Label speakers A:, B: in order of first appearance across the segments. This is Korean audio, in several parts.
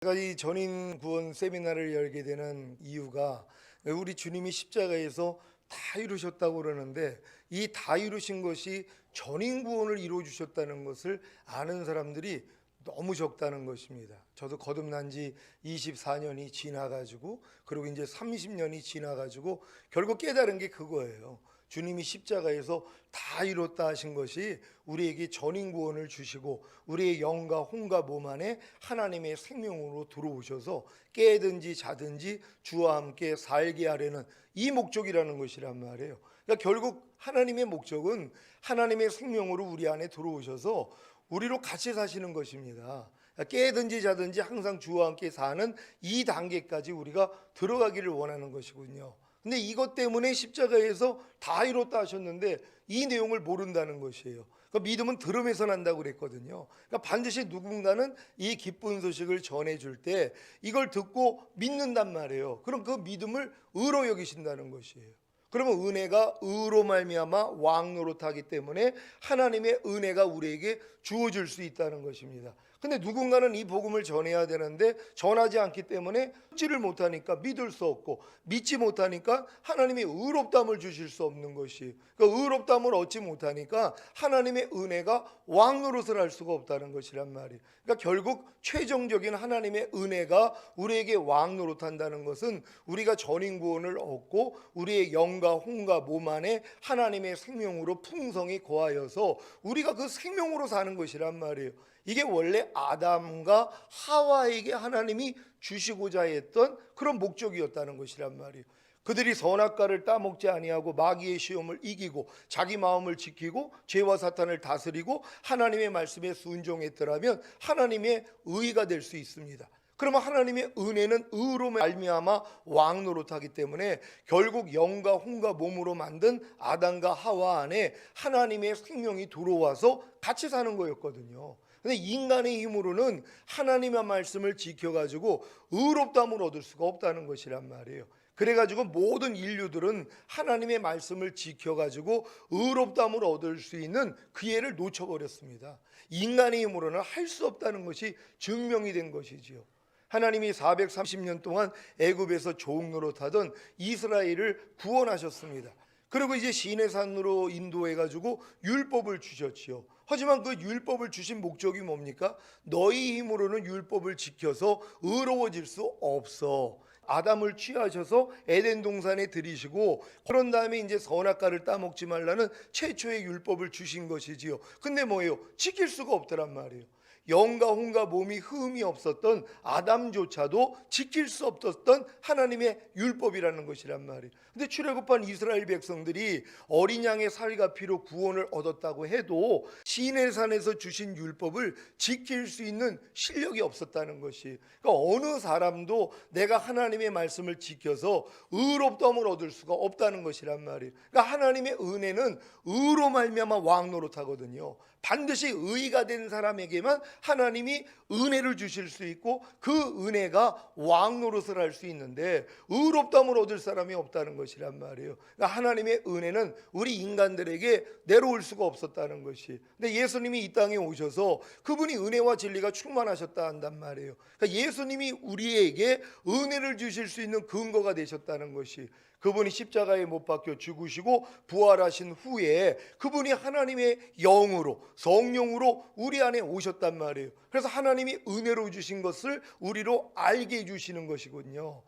A: 제가 이 전인 구원 세미나를 열게 되는 이유가 우리 주님이 십자가에서 다 이루셨다고 그러는데 이 다 이루신 것이 전인 구원을 이루어 주셨다는 것을 아는 사람들이 너무 적다는 것입니다. 저도 거듭난 지 24년이 지나가지고 그리고 이제 30년이 지나가지고 결국 깨달은 게 그거예요. 주님이 십자가에서 다 이뤘다 하신 것이 우리에게 전인 구원을 주시고 우리의 영과 혼과 몸 안에 하나님의 생명으로 들어오셔서 깨든지 자든지 주와 함께 살게 하려는 이 목적이라는 것이란 말이에요. 그러니까 결국 하나님의 목적은 하나님의 생명으로 우리 안에 들어오셔서 우리로 같이 사시는 것입니다. 깨든지 자든지 항상 주와 함께 사는 이 단계까지 우리가 들어가기를 원하는 것이군요. 근데 이것 때문에 십자가에서 다 이뤘다 하셨는데 이 내용을 모른다는 것이에요. 그러니까 믿음은 들음에서 난다고 그랬거든요. 그러니까 반드시 누군가는 이 기쁜 소식을 전해줄 때 이걸 듣고 믿는단 말이에요. 그럼 그 믿음을 의로 여기신다는 것이에요. 그러면 은혜가 의로 말미암아 왕 노릇하기 때문에 하나님의 은혜가 우리에게 주어질 수 있다는 것입니다. 근데 누군가는 이 복음을 전해야 되는데 전하지 않기 때문에 듣지를 못하니까 믿을 수 없고 믿지 못하니까 하나님의 의롭다함을 주실 수 없는 것이, 그 의롭다함을 얻지 못하니까 하나님의 은혜가 왕 노릇을 할 수가 없다는 것이란 말이에요. 그러니까 결국 최종적인 하나님의 은혜가 우리에게 왕 노릇한다는 것은 우리가 전인 구원을 얻고 우리의 영과 혼과 몸 안에 하나님의 생명으로 풍성히 거하여서 우리가 그 생명으로 사는 것이란 말이에요. 이게 원래 아담과 하와에게 하나님이 주시고자 했던 그런 목적이었다는 것이란 말이에요. 그들이 선악과를 따먹지 아니하고 마귀의 시험을 이기고 자기 마음을 지키고 죄와 사탄을 다스리고 하나님의 말씀에 순종했더라면 하나님의 의가 될 수 있습니다. 그러면 하나님의 은혜는 의로 말미암아 왕 노릇하기 때문에 결국 영과 혼과 몸으로 만든 아담과 하와 안에 하나님의 생명이 들어와서 같이 사는 거였거든요. 근데 인간의 힘으로는 하나님의 말씀을 지켜가지고 의롭다함을 얻을 수가 없다는 것이란 말이에요. 그래가지고 모든 인류들은 하나님의 말씀을 지켜가지고 의롭다함을 얻을 수 있는 기회를 놓쳐버렸습니다. 인간의 힘으로는 할 수 없다는 것이 증명이 된 것이지요. 하나님이 430년 동안 애굽에서 종노릇 하던 이스라엘을 구원하셨습니다. 그리고 이제 시내산으로 인도해가지고 율법을 주셨지요. 하지만 그 율법을 주신 목적이 뭡니까? 너희 힘으로는 율법을 지켜서 의로워질 수 없어. 아담을 취하셔서 에덴 동산에 들이시고 그런 다음에 이제 선악과를 따먹지 말라는 최초의 율법을 주신 것이지요. 근데 뭐예요? 지킬 수가 없더란 말이에요. 영과 혼과 몸이 흠이 없었던 아담조차도 지킬 수 없었던 하나님의 율법이라는 것이란 말이에요. 근데 출애굽한 이스라엘 백성들이 어린 양의 살과 피로 구원을 얻었다고 해도 시내산에서 주신 율법을 지킬 수 있는 실력이 없었다는 것이, 그러니까 어느 사람도 내가 하나님의 말씀을 지켜서 의롭다함을 얻을 수가 없다는 것이란 말이에요. 그러니까 하나님의 은혜는 의로 말미암아 왕 노릇하거든요. 반드시 의가 된 사람에게만 하나님이 은혜를 주실 수 있고 그 은혜가 왕 노릇을 할 수 있는데 의롭다함을 얻을 사람이 없다는 것이란 말이에요. 그러니까 하나님의 은혜는 우리 인간들에게 내려올 수가 없었다는 것이. 근데 예수님이 이 땅에 오셔서 그분이 은혜와 진리가 충만하셨다 한단 말이에요. 그러니까 예수님이 우리에게 은혜를 주실 수 있는 근거가 되셨다는 것이, 그분이 십자가에 못 박혀 죽으시고 부활하신 후에 그분이 하나님의 영으로 성령으로 우리 안에 오셨단 말이에요. 그래서 하나님이 은혜로 주신 것을 우리로 알게 해주시는 것이군요.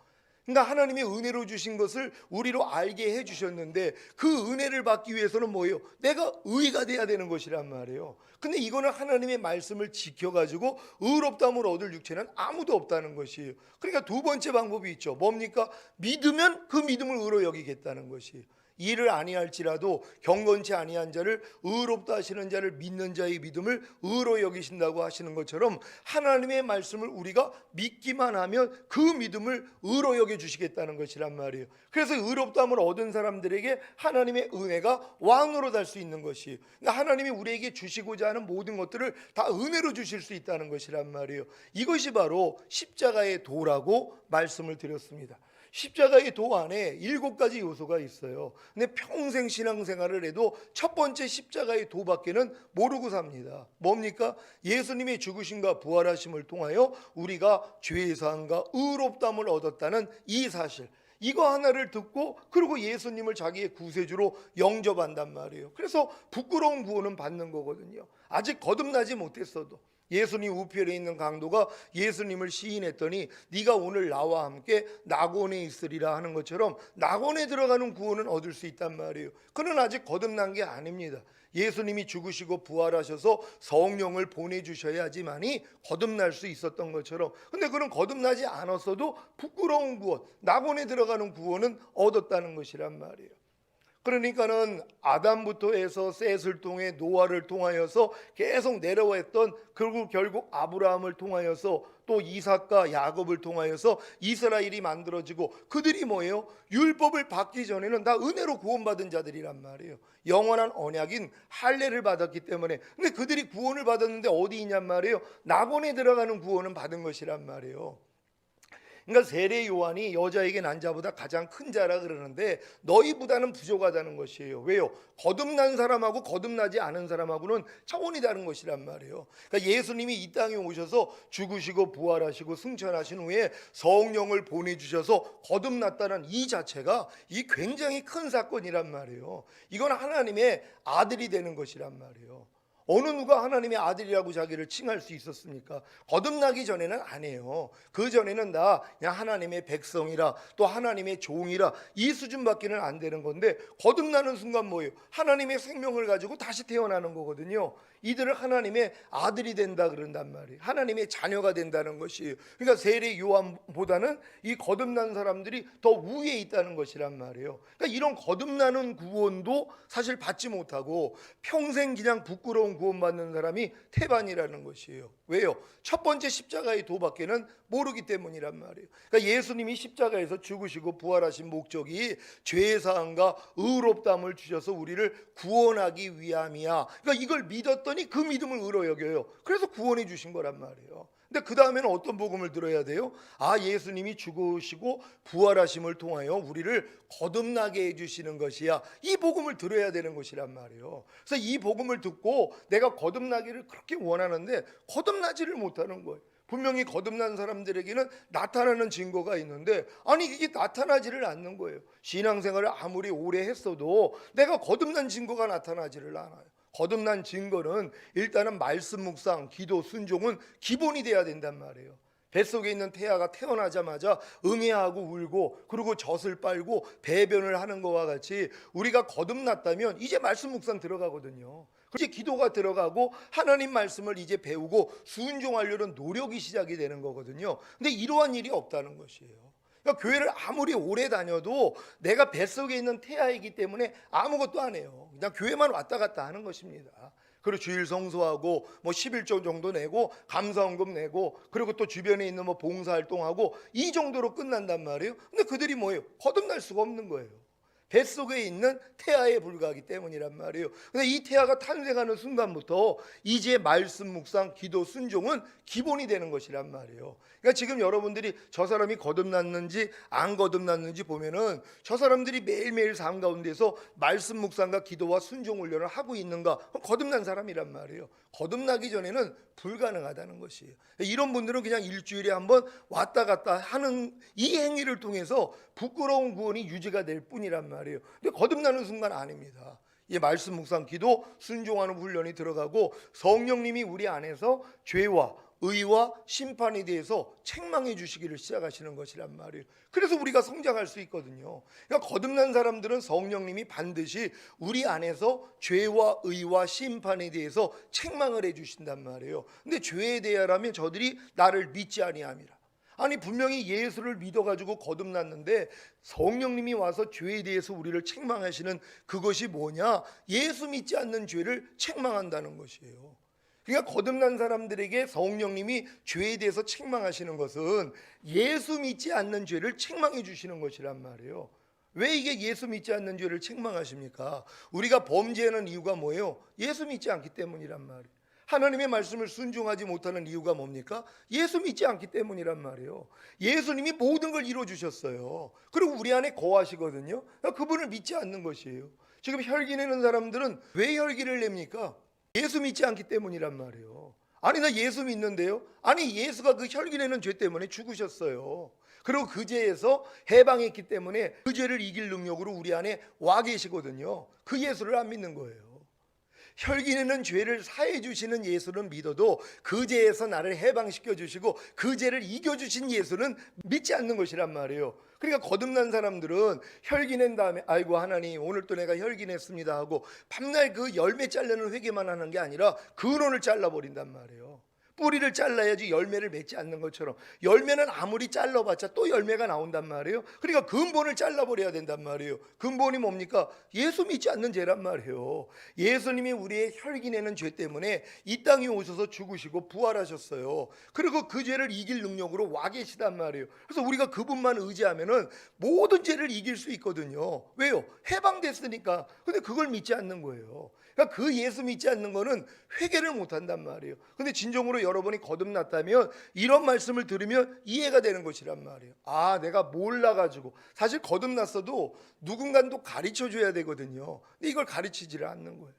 A: 그러니까 하나님이 은혜로 주신 것을 우리로 알게 해주셨는데 그 은혜를 받기 위해서는 뭐예요? 내가 의가 돼야 되는 것이란 말이에요. 근데 이거는 하나님의 말씀을 지켜가지고 의롭다함을 얻을 육체는 아무도 없다는 것이에요. 그러니까 두 번째 방법이 있죠. 뭡니까? 믿으면 그 믿음을 의로 여기겠다는 것이에요. 이를 아니할지라도 경건치 아니한 자를 의롭다 하시는 자를 믿는 자의 믿음을 의로 여기신다고 하시는 것처럼 하나님의 말씀을 우리가 믿기만 하면 그 믿음을 의로 여겨 주시겠다는 것이란 말이에요. 그래서 의롭다함을 얻은 사람들에게 하나님의 은혜가 왕으로 달 수 있는 것이, 그러니까 하나님이 우리에게 주시고자 하는 모든 것들을 다 은혜로 주실 수 있다는 것이란 말이에요. 이것이 바로 십자가의 도라고 말씀을 드렸습니다. 십자가의 도 안에 7가지 요소가 있어요. 근데 평생 신앙생활을 해도 첫 번째 십자가의 도밖에는 모르고 삽니다. 뭡니까? 예수님의 죽으심과 부활하심을 통하여 우리가 죄 사함과 의롭다함을 얻었다는 이 사실, 이거 하나를 듣고 그리고 예수님을 자기의 구세주로 영접한단 말이에요. 그래서 부끄러운 구원은 받는 거거든요. 아직 거듭나지 못했어도. 예수님 우편에 있는 강도가 예수님을 시인했더니 네가 오늘 나와 함께 낙원에 있으리라 하는 것처럼 낙원에 들어가는 구원은 얻을 수 있단 말이에요. 그는 아직 거듭난 게 아닙니다. 예수님이 죽으시고 부활하셔서 성령을 보내주셔야지만이 거듭날 수 있었던 것처럼, 근데 그는 거듭나지 않았어도 부끄러운 구원, 낙원에 들어가는 구원은 얻었다는 것이란 말이에요. 그러니까는 아담부터 해서 셋을 통해 노아를 통하여서 계속 내려왔던, 그리고 결국 아브라함을 통하여서 또 이삭과 야곱을 통하여서 이스라엘이 만들어지고, 그들이 뭐예요? 율법을 받기 전에는 다 은혜로 구원받은 자들이란 말이에요. 영원한 언약인 할례를 받았기 때문에. 근데 그들이 구원을 받았는데 어디 있냔 말이에요? 낙원에 들어가는 구원은 받은 것이란 말이에요. 그러니까 세례 요한이 여자에게 난 자보다 가장 큰 자라 그러는데 너희보다는 부족하다는 것이에요. 왜요? 거듭난 사람하고 거듭나지 않은 사람하고는 차원이 다른 것이란 말이에요. 그러니까 예수님이 이 땅에 오셔서 죽으시고 부활하시고 승천하신 후에 성령을 보내주셔서 거듭났다는 이 자체가 이 굉장히 큰 사건이란 말이에요. 이건 하나님의 아들이 되는 것이란 말이에요. 어느 누가 하나님의 아들이라고 자기를 칭할 수 있었습니까? 거듭나기 전에는 아니에요. 그 전에는 다 그냥 하나님의 백성이라, 또 하나님의 종이라, 이 수준밖에는 안 되는 건데, 거듭나는 순간 뭐예요? 하나님의 생명을 가지고 다시 태어나는 거거든요. 이들을 하나님의 아들이 된다 그런단 말이에요. 하나님의 자녀가 된다는 것이에요. 그러니까 세례 요한보다는 이 거듭난 사람들이 더 우위에 있다는 것이란 말이에요. 그러니까 이런 거듭나는 구원도 사실 받지 못하고 평생 그냥 부끄러운 구원받는 사람이 태반이라는 것이에요. 왜요? 첫 번째 십자가의 도밖에는 모르기 때문이란 말이에요. 그러니까 예수님이 십자가에서 죽으시고 부활하신 목적이 죄사함과 의롭다함을 주셔서 우리를 구원하기 위함이야. 그러니까 이걸 믿었더니 그 믿음을 의로 여겨요. 그래서 구원해 주신 거란 말이에요. 근데 그 다음에는 어떤 복음을 들어야 돼요? 아, 예수님이 죽으시고 부활하심을 통하여 우리를 거듭나게 해주시는 것이야. 이 복음을 들어야 되는 것이란 말이에요. 그래서 이 복음을 듣고 내가 거듭나기를 그렇게 원하는데 거듭나지를 못하는 거예요. 분명히 거듭난 사람들에게는 나타나는 증거가 있는데, 아니 이게 나타나지를 않는 거예요. 신앙생활을 아무리 오래 했어도 내가 거듭난 증거가 나타나지를 않아요. 거듭난 증거는 일단은 말씀 묵상, 기도, 순종은 기본이 돼야 된단 말이에요. 뱃속에 있는 태아가 태어나자마자 응애하고 울고 그리고 젖을 빨고 배변을 하는 것과 같이 우리가 거듭났다면 이제 말씀 묵상 들어가거든요. 이제 기도가 들어가고 하나님 말씀을 이제 배우고 순종하려는 노력이 시작이 되는 거거든요. 근데 이러한 일이 없다는 것이에요. 그러니까 교회를 아무리 오래 다녀도 내가 뱃속에 있는 태아이기 때문에 아무것도 안 해요. 그냥 교회만 왔다 갔다 하는 것입니다. 그리고 주일 성수하고 뭐 11조 정도 내고 감사원금 내고 그리고 또 주변에 있는 뭐 봉사활동하고 이 정도로 끝난단 말이에요. 근데 그들이 뭐예요? 거듭날 수가 없는 거예요. 뱃속에 있는 태아에 불과하기 때문이란 말이에요. 근데 이 태아가 탄생하는 순간부터 이제 말씀 묵상, 기도, 순종은 기본이 되는 것이란 말이에요. 그러니까 지금 여러분들이 저 사람이 거듭났는지 안 거듭났는지 보면은 저 사람들이 매일매일 삶 가운데서 말씀 묵상과 기도와 순종 훈련을 하고 있는가? 거듭난 사람이란 말이에요. 거듭나기 전에는 불가능하다는 것이에요. 이런 분들은 그냥 일주일에 한번 왔다 갔다 하는 이 행위를 통해서 부끄러운 구원이 유지가 될 뿐이란 말이에요. 근데 거듭나는 순간 아닙니다. 이 말씀 묵상, 기도, 순종하는 훈련이 들어가고 성령님이 우리 안에서 죄와 의와 심판에 대해서 책망해 주시기를 시작하시는 것이란 말이에요. 그래서 우리가 성장할 수 있거든요. 그러니까 거듭난 사람들은 성령님이 반드시 우리 안에서 죄와 의와 심판에 대해서 책망을 해 주신단 말이에요. 근데 죄에 대하라면 저들이 나를 믿지 아니함이라. 아니 분명히 예수를 믿어가지고 거듭났는데 성령님이 와서 죄에 대해서 우리를 책망하시는 그것이 뭐냐? 예수 믿지 않는 죄를 책망한다는 것이에요. 그러니까 거듭난 사람들에게 성령님이 죄에 대해서 책망하시는 것은 예수 믿지 않는 죄를 책망해 주시는 것이란 말이에요. 왜 이게 예수 믿지 않는 죄를 책망하십니까? 우리가 범죄하는 이유가 뭐예요? 예수 믿지 않기 때문이란 말이에요. 하나님의 말씀을 순종하지 못하는 이유가 뭡니까? 예수 믿지 않기 때문이란 말이에요. 예수님이 모든 걸 이루어주셨어요. 그리고 우리 안에 거하시거든요. 그분을 믿지 않는 것이에요. 지금 혈기 내는 사람들은 왜 혈기를 냅니까? 예수 믿지 않기 때문이란 말이에요. 아니 나 예수 믿는데요. 아니 예수가 그 혈기 내는 죄 때문에 죽으셨어요. 그리고 그 죄에서 해방했기 때문에 그 죄를 이길 능력으로 우리 안에 와 계시거든요. 그 예수를 안 믿는 거예요. 혈기 내는 죄를 사해 주시는 예수는 믿어도 그 죄에서 나를 해방시켜 주시고 그 죄를 이겨 주신 예수는 믿지 않는 것이란 말이에요. 그러니까 거듭난 사람들은 혈기 낸 다음에 아이고 하나님 오늘 또 내가 혈기 냈습니다 하고 밤날 그 열매 자르는 회개만 하는 게 아니라 근원을 잘라버린단 말이에요. 뿌리를 잘라야지 열매를 맺지 않는 것처럼 열매는 아무리 잘라봤자 또 열매가 나온단 말이에요. 그러니까 근본을 잘라버려야 된단 말이에요. 근본이 뭡니까? 예수 믿지 않는 죄란 말이에요. 예수님이 우리의 혈기내는 죄 때문에 이 땅에 오셔서 죽으시고 부활하셨어요. 그리고 그 죄를 이길 능력으로 와 계시단 말이에요. 그래서 우리가 그분만 의지하면은 모든 죄를 이길 수 있거든요. 왜요? 해방됐으니까. 근데 그걸 믿지 않는 거예요. 그러니까 그 예수 믿지 않는 거는 회개를 못 한단 말이에요. 근데 진정으로 여러분이 거듭났다면 이런 말씀을 들으면 이해가 되는 것이란 말이에요. 아, 내가 몰라가지고 사실 거듭났어도 누군가도 가르쳐 줘야 되거든요. 근데 이걸 가르치지를 않는 거예요.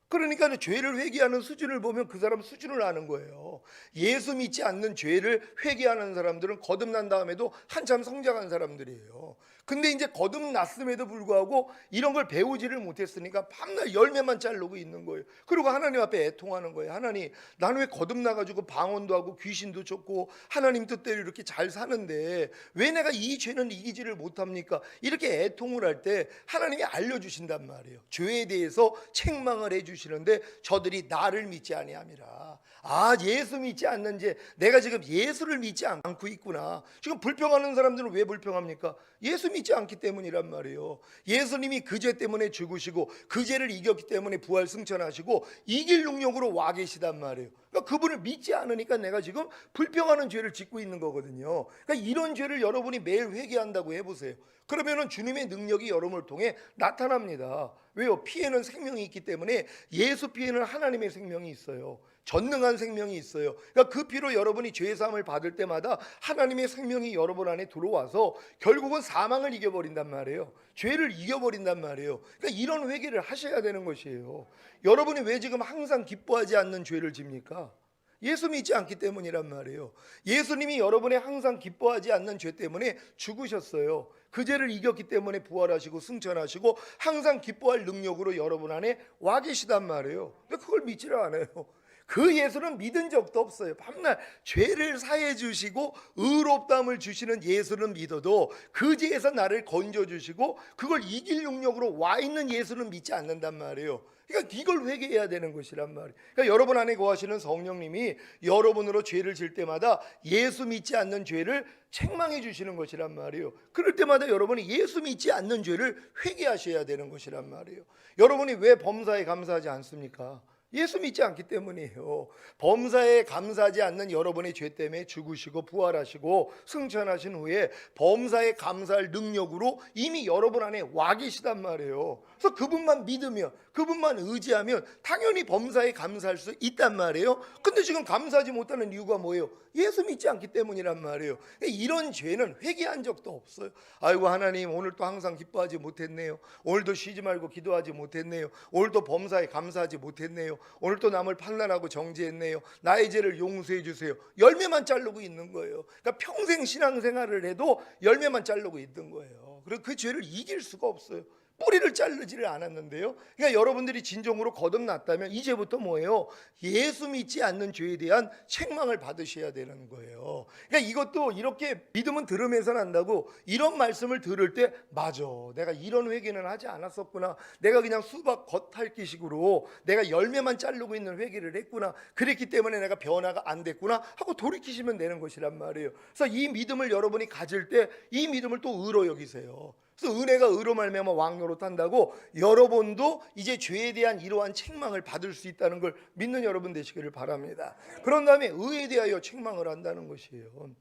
A: 그러니까 죄를 회개하는 수준을 보면 그 사람 수준을 아는 거예요. 예수 믿지 않는 죄를 회개하는 사람들은 거듭난 다음에도 한참 성장한 사람들이에요. 근데 이제 거듭났음에도 불구하고 이런 걸 배우지를 못했으니까 밤날 열매만 자르고 있는 거예요. 그리고 하나님 앞에 애통하는 거예요. 하나님, 나는 왜 거듭나가지고 방언도 하고 귀신도 쫓고 하나님 뜻대로 이렇게 잘 사는데 왜 내가 이 죄는 이기지를 못합니까? 이렇게 애통을 할 때 하나님이 알려주신단 말이에요. 죄에 대해서 책망을 해주시는데 저들이 나를 믿지 아니함이라. 아, 예수 믿지 않는 죄, 내가 지금 예수를 믿지 않고 있구나. 지금 불평하는 사람들은 왜 불평합니까? 예수 믿지 않기 때문이란 말이에요. 예수님이 그 죄 때문에 죽으시고 그 죄를 이겼기 때문에 부활 승천하시고 이길 능력으로 와 계시단 말이에요. 그러니까 그분을 믿지 않으니까 내가 지금 불평하는 죄를 짓고 있는 거거든요. 그러니까 이런 죄를 여러분이 매일 회개한다고 해보세요. 그러면은 주님의 능력이 여러분을 통해 나타납니다. 왜요? 피에는 생명이 있기 때문에 예수 피에는 하나님의 생명이 있어요. 전능한 생명이 있어요. 그러니까 그 피로 여러분이 죄사함을 받을 때마다 하나님의 생명이 여러분 안에 들어와서 결국은 사망을 이겨버린단 말이에요. 죄를 이겨버린단 말이에요. 그러니까 이런 회개를 하셔야 되는 것이에요. 여러분이 왜 지금 항상 기뻐하지 않는 죄를 집니까? 예수 믿지 않기 때문이란 말이에요. 예수님이 여러분의 항상 기뻐하지 않는 죄 때문에 죽으셨어요. 그 죄를 이겼기 때문에 부활하시고 승천하시고 항상 기뻐할 능력으로 여러분 안에 와 계시단 말이에요. 근데 그걸 믿지를 않아요. 그 예수는 믿은 적도 없어요. 밤날 죄를 사해 주시고 의롭다함을 주시는 예수는 믿어도 그 죄에서 나를 건져 주시고 그걸 이길 능력으로 와 있는 예수는 믿지 않는단 말이에요. 그러니까 이걸 회개해야 되는 것이란 말이에요. 그러니까 여러분 안에 거하시는 성령님이 여러분으로 죄를 질 때마다 예수 믿지 않는 죄를 책망해 주시는 것이란 말이에요. 그럴 때마다 여러분이 예수 믿지 않는 죄를 회개하셔야 되는 것이란 말이에요. 여러분이 왜 범사에 감사하지 않습니까? 예수 믿지 않기 때문이에요. 범사에 감사하지 않는 여러분의 죄 때문에 죽으시고 부활하시고 승천하신 후에 범사에 감사할 능력으로 이미 여러분 안에 와 계시단 말이에요. 그래서 그분만 믿으면 그분만 의지하면 당연히 범사에 감사할 수 있단 말이에요. 근데 지금 감사하지 못하는 이유가 뭐예요? 예수 믿지 않기 때문이란 말이에요. 이런 죄는 회개한 적도 없어요. 아이고 하나님 오늘 또 항상 기뻐하지 못했네요. 오늘도 쉬지 말고 기도하지 못했네요. 오늘도 범사에 감사하지 못했네요. 오늘 또 남을 판단하고 정죄했네요. 나의 죄를 용서해 주세요. 열매만 자르고 있는 거예요. 그러니까 평생 신앙생활을 해도 열매만 자르고 있는 거예요. 그리고 그 죄를 이길 수가 없어요. 뿌리를 자르지를 않았는데요. 그러니까 여러분들이 진정으로 거듭났다면 이제부터 뭐예요? 예수 믿지 않는 죄에 대한 책망을 받으셔야 되는 거예요. 그러니까 이것도 이렇게 믿음은 들으면서 난다고 이런 말씀을 들을 때 맞아, 내가 이런 회개는 하지 않았었구나, 내가 그냥 수박 겉핥기식으로 내가 열매만 자르고 있는 회개를 했구나, 그랬기 때문에 내가 변화가 안 됐구나 하고 돌이키시면 되는 것이란 말이에요. 그래서 이 믿음을 여러분이 가질 때 이 믿음을 또 의로 여기세요. 그래서 은혜가 의로 말미암아 왕노릇 한다고 여러분도 이제 죄에 대한 이러한 책망을 받을 수 있다는 걸 믿는 여러분 되시기를 바랍니다. 그런 다음에 의에 대하여 책망을 한다는 것이에요.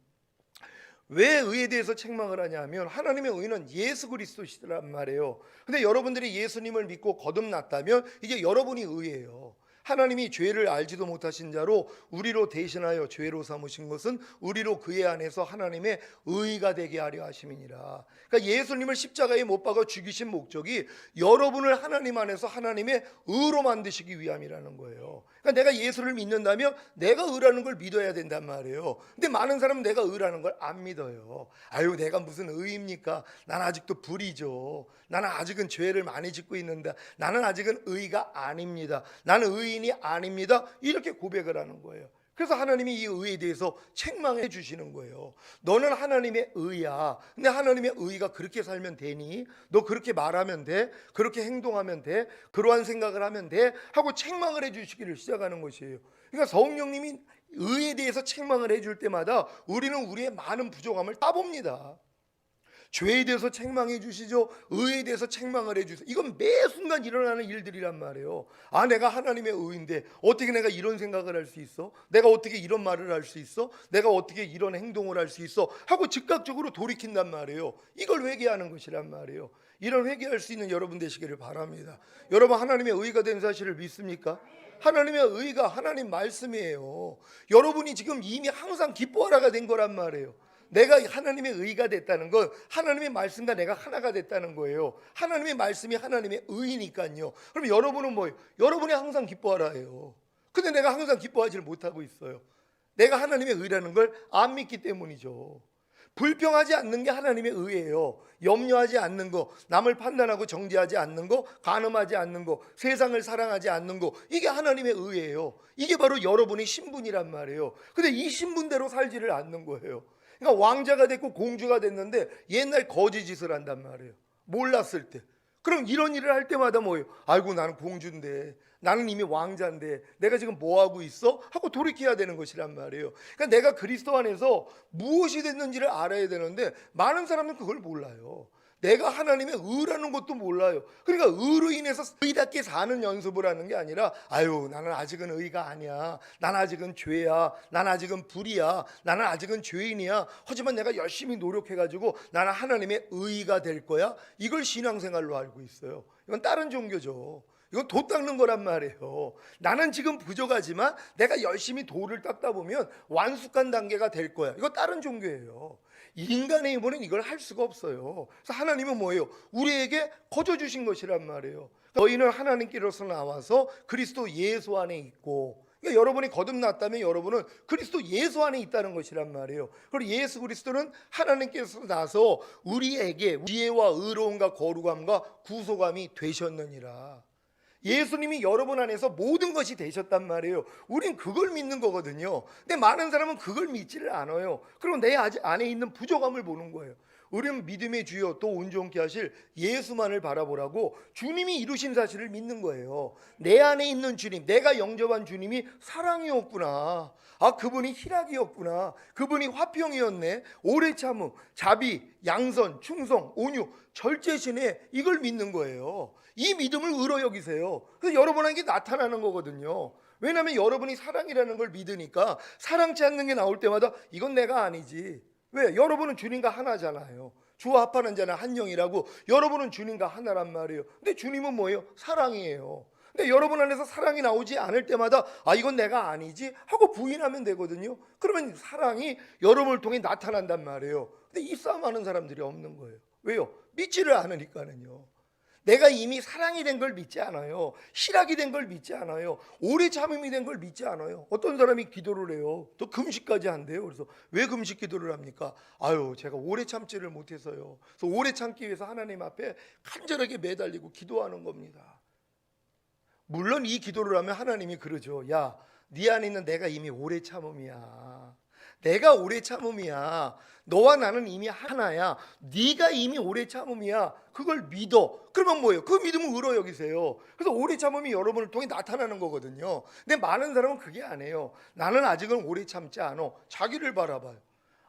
A: 왜 의에 대해서 책망을 하냐면 하나님의 의는 예수 그리스도시란 말이에요. 근데 여러분들이 예수님을 믿고 거듭났다면 이제 여러분이 의예요. 하나님이 죄를 알지도 못하신 자로 우리로 대신하여 죄로 삼으신 것은 우리로 그의 안에서 하나님의 의가 되게 하려 하심이니라. 그러니까 예수님을 십자가에 못 박아 죽이신 목적이 여러분을 하나님 안에서 하나님의 의로 만드시기 위함이라는 거예요. 그러니까 내가 예수를 믿는다면 내가 의라는 걸 믿어야 된단 말이에요. 근데 많은 사람은 내가 의라는 걸 안 믿어요. 아유, 내가 무슨 의입니까? 난 아직도 불이죠. 나는 아직은 죄를 많이 짓고 있는데 나는 아직은 의가 아닙니다. 나는 의인이 아닙니다. 이렇게 고백을 하는 거예요. 그래서 하나님이 이 의에 대해서 책망해 주시는 거예요. 너는 하나님의 의야. 근데 하나님의 의가 그렇게 살면 되니? 너 그렇게 말하면 돼? 그렇게 행동하면 돼? 그러한 생각을 하면 돼? 하고 책망을 해 주시기를 시작하는 것이에요. 그러니까 성령님이 의에 대해서 책망을 해줄 때마다 우리는 우리의 많은 부족함을 따봅니다. 죄에 대해서 책망해 주시죠. 의에 대해서 책망을 해 주세요. 이건 매 순간 일어나는 일들이란 말이에요. 아, 내가 하나님의 의인데 어떻게 내가 이런 생각을 할 수 있어? 내가 어떻게 이런 말을 할 수 있어? 내가 어떻게 이런 행동을 할 수 있어? 하고 즉각적으로 돌이킨단 말이에요. 이걸 회개하는 것이란 말이에요. 이런 회개할 수 있는 여러분 되시기를 바랍니다. 여러분, 하나님의 의가 된 사실을 믿습니까? 하나님의 의가 하나님 말씀이에요. 여러분이 지금 이미 항상 기뻐하라가 된 거란 말이에요. 내가 하나님의 의가 됐다는 건 하나님의 말씀과 내가 하나가 됐다는 거예요. 하나님의 말씀이 하나님의 의니까요. 그럼 여러분은 뭐예요? 여러분이 항상 기뻐하라 해요. 근데 내가 항상 기뻐하지를 못하고 있어요. 내가 하나님의 의라는 걸 안 믿기 때문이죠. 불평하지 않는 게 하나님의 의예요. 염려하지 않는 거, 남을 판단하고 정죄하지 않는 거, 간음하지 않는 거, 세상을 사랑하지 않는 거, 이게 하나님의 의예요. 이게 바로 여러분의 신분이란 말이에요. 근데 이 신분대로 살지를 않는 거예요. 그러니까 왕자가 됐고 공주가 됐는데 옛날 거지 짓을 한단 말이에요. 몰랐을 때. 그럼 이런 일을 할 때마다 뭐예요? 아이고, 나는 공주인데, 나는 이미 왕자인데 내가 지금 뭐 하고 있어? 하고 돌이켜야 되는 것이란 말이에요. 그러니까 내가 그리스도 안에서 무엇이 됐는지를 알아야 되는데 많은 사람은 그걸 몰라요. 내가 하나님의 의라는 것도 몰라요. 그러니까 의로 인해서 의답게 사는 연습을 하는 게 아니라, 아유, 나는 아직은 의가 아니야. 난 아직은 죄야. 난 아직은 불이야. 나는 아직은 죄인이야. 하지만 내가 열심히 노력해가지고 나는 하나님의 의가 될 거야. 이걸 신앙생활로 알고 있어요. 이건 다른 종교죠. 이건 도 닦는 거란 말이에요. 나는 지금 부족하지만 내가 열심히 도를 닦다 보면 완숙한 단계가 될 거야. 이거 다른 종교예요. 인간의 힘으로는 이걸 할 수가 없어요. 그래서 하나님은 뭐예요? 우리에게 거저 주신 것이란 말이에요. 너희는 하나님께로서 나와서 그리스도 예수 안에 있고, 그러니까 여러분이 거듭났다면 여러분은 그리스도 예수 안에 있다는 것이란 말이에요. 그리고 예수 그리스도는 하나님께서 나서 우리에게 지혜와 의로움과 거룩함과 구속함이 되셨느니라. 예수님이 여러분 안에서 모든 것이 되셨단 말이에요. 우린 그걸 믿는 거거든요. 근데 많은 사람은 그걸 믿지를 않아요. 그리고 내 안에 있는 부족함을 보는 거예요. 우리는 믿음의 주여 또 온전케 하실 예수만을 바라보라고 주님이 이루신 사실을 믿는 거예요. 내 안에 있는 주님, 내가 영접한 주님이 사랑이었구나. 아, 그분이 희락이었구나. 그분이 화평이었네. 오래 참음, 자비, 양선, 충성, 온유, 절제시네. 이걸 믿는 거예요. 이 믿음을 의로 여기세요. 그래서 여러분에게 나타나는 거거든요. 왜냐하면 여러분이 사랑이라는 걸 믿으니까 사랑치 않는 게 나올 때마다 이건 내가 아니지. 왜? 여러분은 주님과 하나잖아요. 주와 합하는 자는 한 영이라고. 여러분은 주님과 하나란 말이에요. 근데 주님은 뭐예요? 사랑이에요. 근데 여러분 안에서 사랑이 나오지 않을 때마다 아, 이건 내가 아니지 하고 부인하면 되거든요. 그러면 사랑이 여러분을 통해 나타난단 말이에요. 근데 이 싸움하는 사람들이 없는 거예요. 왜요? 믿지를 않으니까는요. 내가 이미 사랑이 된 걸 믿지 않아요. 희락이 된 걸 믿지 않아요. 오래 참음이 된 걸 믿지 않아요. 어떤 사람이 기도를 해요. 또 금식까지 한대요. 그래서 왜 금식 기도를 합니까? 아유, 제가 오래 참지를 못해서요. 그래서 오래 참기 위해서 하나님 앞에 간절하게 매달리고 기도하는 겁니다. 물론 이 기도를 하면 하나님이 그러죠. 야, 네 안에 있는 내가 이미 오래 참음이야. 내가 오래 참음이야. 너와 나는 이미 하나야. 네가 이미 오래 참음이야. 그걸 믿어. 그러면 뭐예요? 그 믿음을 의로 여기세요. 그래서 오래 참음이 여러분을 통해 나타나는 거거든요. 근데 많은 사람은 그게 아니에요. 나는 아직은 오래 참지 않아. 자기를 바라봐요.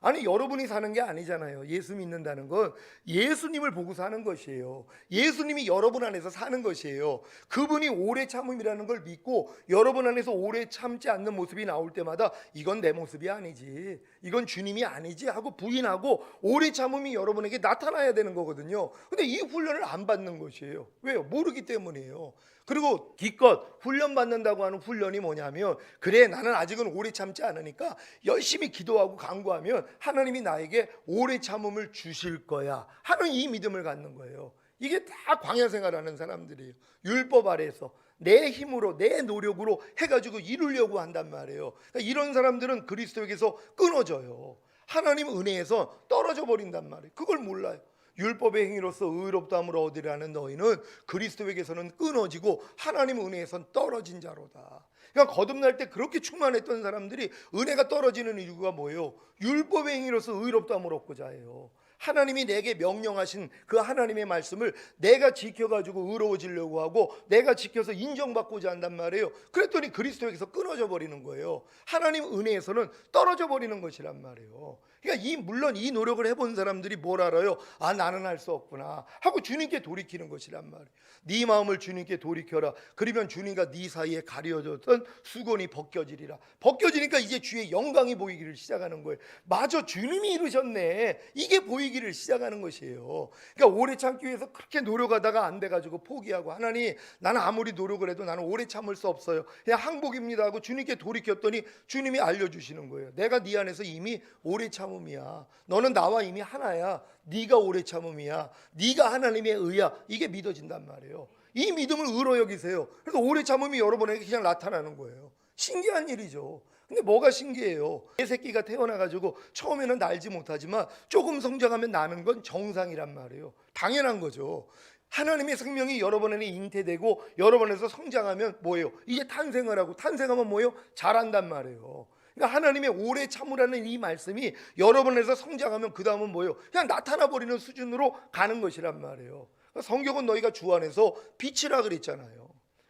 A: 아니, 여러분이 사는 게 아니잖아요. 예수 믿는다는 건 예수님을 보고 사는 것이에요. 예수님이 여러분 안에서 사는 것이에요. 그분이 오래 참음이라는 걸 믿고 여러분 안에서 오래 참지 않는 모습이 나올 때마다 이건 내 모습이 아니지, 이건 주님이 아니지 하고 부인하고 오래 참음이 여러분에게 나타나야 되는 거거든요. 근데 이 훈련을 안 받는 것이에요. 왜요? 모르기 때문이에요. 그리고 기껏 훈련 받는다고 하는 훈련이 뭐냐면, 그래 나는 아직은 오래 참지 않으니까 열심히 기도하고 간구하면 하나님이 나에게 오래 참음을 주실 거야 하는 이 믿음을 갖는 거예요. 이게 다 광야 생활하는 사람들이에요. 율법 아래에서 내 힘으로 내 노력으로 해가지고 이루려고 한단 말이에요. 그러니까 이런 사람들은 그리스도에게서 끊어져요. 하나님 은혜에서 떨어져 버린단 말이에요. 그걸 몰라요. 율법의 행위로서 의롭다함을 얻으려는 너희는 그리스도에게서는 끊어지고 하나님 은혜에선 떨어진 자로다. 그러니까 거듭날 때 그렇게 충만했던 사람들이 은혜가 떨어지는 이유가 뭐예요? 율법의 행위로서 의롭다함을 얻고자 해요. 하나님이 내게 명령하신 그 하나님의 말씀을 내가 지켜가지고 의로워지려고 하고 내가 지켜서 인정받고자 한단 말이에요. 그랬더니 그리스도에게서 끊어져 버리는 거예요. 하나님 은혜에서는 떨어져 버리는 것이란 말이에요. 그러니까 물론 이 노력을 해본 사람들이 뭘 알아요? 아, 나는 할 수 없구나 하고 주님께 돌이키는 것이란 말이에요. 네 마음을 주님께 돌이켜라. 그러면 주님과 네 사이에 가려졌던 수건이 벗겨지리라. 벗겨지니까 이제 주의 영광이 보이기를 시작하는 거예요. 맞아, 주님이 이루셨네. 이게 보이기를 시작하는 것이에요. 그러니까 오래 참기 위해서 그렇게 노력하다가 안 돼가지고 포기하고, 하나님 나는 아무리 노력을 해도 나는 오래 참을 수 없어요, 그냥 항복입니다 하고 주님께 돌이켰더니 주님이 알려주시는 거예요. 내가 네 안에서 이미 오래 참음이야. 너는 나와 이미 하나야. 네가 오래 참음이야. 네가 하나님의 의야. 이게 믿어진단 말이에요. 이 믿음을 의로 여기세요. 그래서 오래 참음이 여러분에게 그냥 나타나는 거예요. 신기한 일이죠. 근데 뭐가 신기해요? 내 새끼가 태어나가지고 처음에는 날지 못하지만 조금 성장하면 나는 건 정상이란 말이에요. 당연한 거죠. 하나님의 생명이 여러분에게 잉태되고 여러분에서 성장하면 뭐예요? 이제 탄생을 하고, 탄생하면 뭐예요? 자란단 말이에요. 그러니까 하나님의 오래 참으라는 이 말씀이 여러분에서 성장하면 그 다음은 뭐예요? 그냥 나타나 버리는 수준으로 가는 것이란 말이에요. 성경은 너희가 주 안에서 빛이라 그랬잖아요.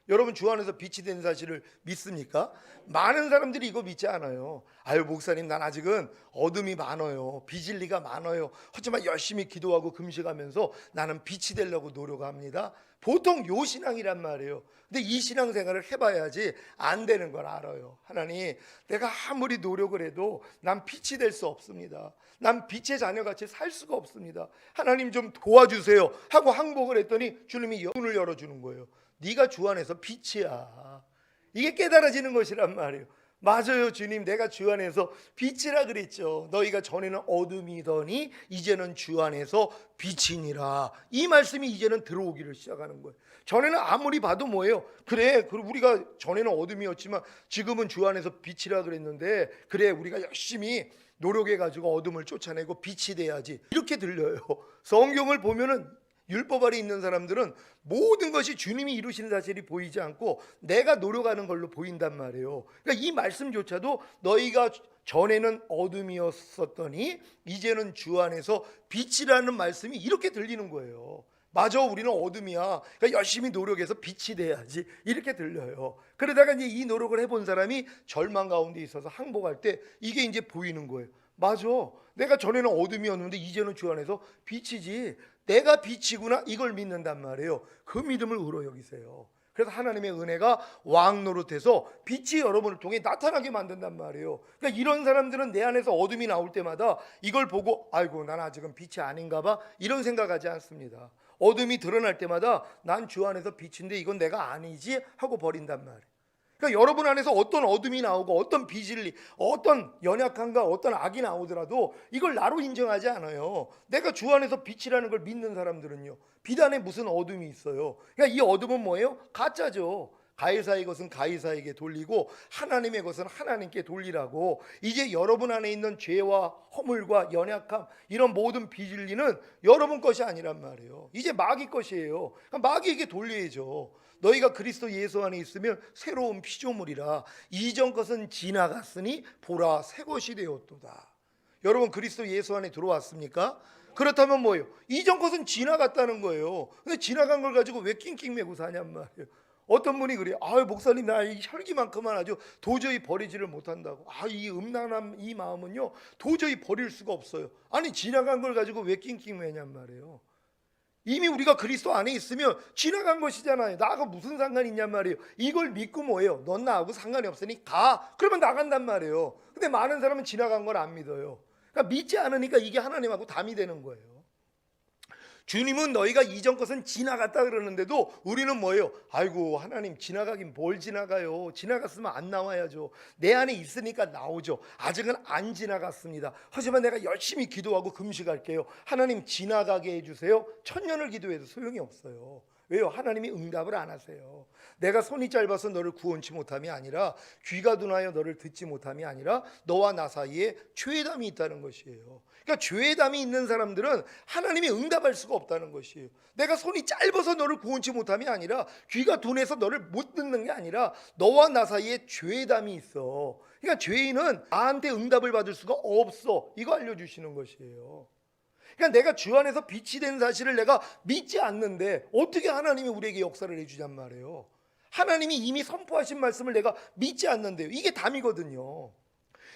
A: 여러분 주 안에서 빛이 된 사실을 믿습니까? 많은 사람들이 이거 믿지 않아요. 아유, 목사님 난 아직은 어둠이 많아요, 비진리가 많아요. 하지만 열심히 기도하고 금식하면서 나는 빛이 되려고 노력합니다. 보통 요 신앙이란 말이에요. 근데 이 신앙생활을 해봐야지 안 되는 걸 알아요. 하나님, 내가 아무리 노력을 해도 난 빛이 될 수 없습니다. 난 빛의 자녀같이 살 수가 없습니다. 하나님 좀 도와주세요 하고 항복을 했더니 주님이 문을 열어주는 거예요. 네가 주 안에서 빛이야. 이게 깨달아지는 것이란 말이에요. 맞아요, 주님, 내가 주 안에서 빛이라 그랬죠. 너희가 전에는 어둠이더니 이제는 주 안에서 빛이니라. 이 말씀이 이제는 들어오기를 시작하는 거예요. 전에는 아무리 봐도 뭐예요? 그래, 우리가 전에는 어둠이었지만 지금은 주 안에서 빛이라 그랬는데, 그래 우리가 열심히 노력해가지고 어둠을 쫓아내고 빛이 돼야지, 이렇게 들려요. 성경을 보면은 율법 아래 있는 사람들은 모든 것이 주님이 이루시는 사실이 보이지 않고 내가 노력하는 걸로 보인단 말이에요. 그러니까 이 말씀조차도 너희가 전에는 어둠이었었더니 이제는 주 안에서 빛이라는 말씀이 이렇게 들리는 거예요. 맞아, 우리는 어둠이야. 그러니까 열심히 노력해서 빛이 돼야지, 이렇게 들려요. 그러다가 이제 이 노력을 해본 사람이 절망 가운데 있어서 항복할 때 이게 이제 보이는 거예요. 맞아, 내가 전에는 어둠이었는데 이제는 주 안에서 빛이지. 내가 빛이구나, 이걸 믿는단 말이에요. 그 믿음을 의로 여기세요. 그래서 하나님의 은혜가 왕 노릇해서 빛이 여러분을 통해 나타나게 만든단 말이에요. 그러니까 이런 사람들은 내 안에서 어둠이 나올 때마다 이걸 보고 아이고 난 아직은 빛이 아닌가 봐, 이런 생각하지 않습니다. 어둠이 드러날 때마다 난 주 안에서 빛인데 이건 내가 아니지 하고 버린단 말이에요. 그러니까 여러분 안에서 어떤 어둠이 나오고 어떤 비진리, 어떤 연약함과 어떤 악이 나오더라도 이걸 나로 인정하지 않아요. 내가 주 안에서 빛이라는 걸 믿는 사람들은요, 빛 안에 무슨 어둠이 있어요? 그러니까 이 어둠은 뭐예요? 가짜죠. 가이사의 것은 가이사에게 돌리고 하나님의 것은 하나님께 돌리라고. 이제 여러분 안에 있는 죄와 허물과 연약함, 이런 모든 비진리는 여러분 것이 아니란 말이에요. 이제 마귀 것이에요. 그러니까 마귀에게 돌려야죠. 너희가 그리스도 예수 안에 있으면 새로운 피조물이라. 이전 것은 지나갔으니 보라 새 것이 되었도다. 여러분 그리스도 예수 안에 들어왔습니까? 그렇다면 뭐예요? 이전 것은 지나갔다는 거예요. 근데 지나간 걸 가지고 왜 낑낑매고 사냔 말이에요. 어떤 분이 그래요. 아유, 목사님 나 이 혈기만큼은 아주 도저히 버리지를 못한다고. 이 음란한 이 마음은요 도저히 버릴 수가 없어요. 아니, 지나간 걸 가지고 왜 낑낑매냔 말이에요. 이미 우리가 그리스도 안에 있으면 지나간 것이잖아요. 나하고 무슨 상관이 있냔 말이에요. 이걸 믿고 뭐예요? 넌 나하고 상관이 없으니 가. 그러면 나간단 말이에요. 근데 많은 사람은 지나간 걸 안 믿어요. 그러니까 믿지 않으니까 이게 하나님하고 담이 되는 거예요. 주님은 너희가 이전 것은 지나갔다 그러는데도 우리는 뭐예요? 아이고 하나님, 지나가긴 뭘 지나가요? 지나갔으면 안 나와야죠. 내 안에 있으니까 나오죠. 아직은 안 지나갔습니다. 하지만 내가 열심히 기도하고 금식할게요. 하나님 지나가게 해주세요. 천년을 기도해도 소용이 없어요. 왜요? 하나님이 응답을 안 하세요. 내가 손이 짧아서 너를 구원치 못함이 아니라, 귀가 둔하여 너를 듣지 못함이 아니라, 너와 나 사이에 죄담이 있다는 것이에요. 그러니까 죄담이 있는 사람들은 하나님이 응답할 수가 없다는 것이에요. 내가 손이 짧아서 너를 구원치 못함이 아니라, 귀가 둔해서 너를 못 듣는 게 아니라, 너와 나 사이에 죄담이 있어. 그러니까 죄인은 나한테 응답을 받을 수가 없어. 이거 알려주시는 것이에요. 그러니까 내가 주 안에서 빛이 된 사실을 내가 믿지 않는데 어떻게 하나님이 우리에게 역사를 해주냔 말이에요. 하나님이 이미 선포하신 말씀을 내가 믿지 않는데요. 이게 담이거든요.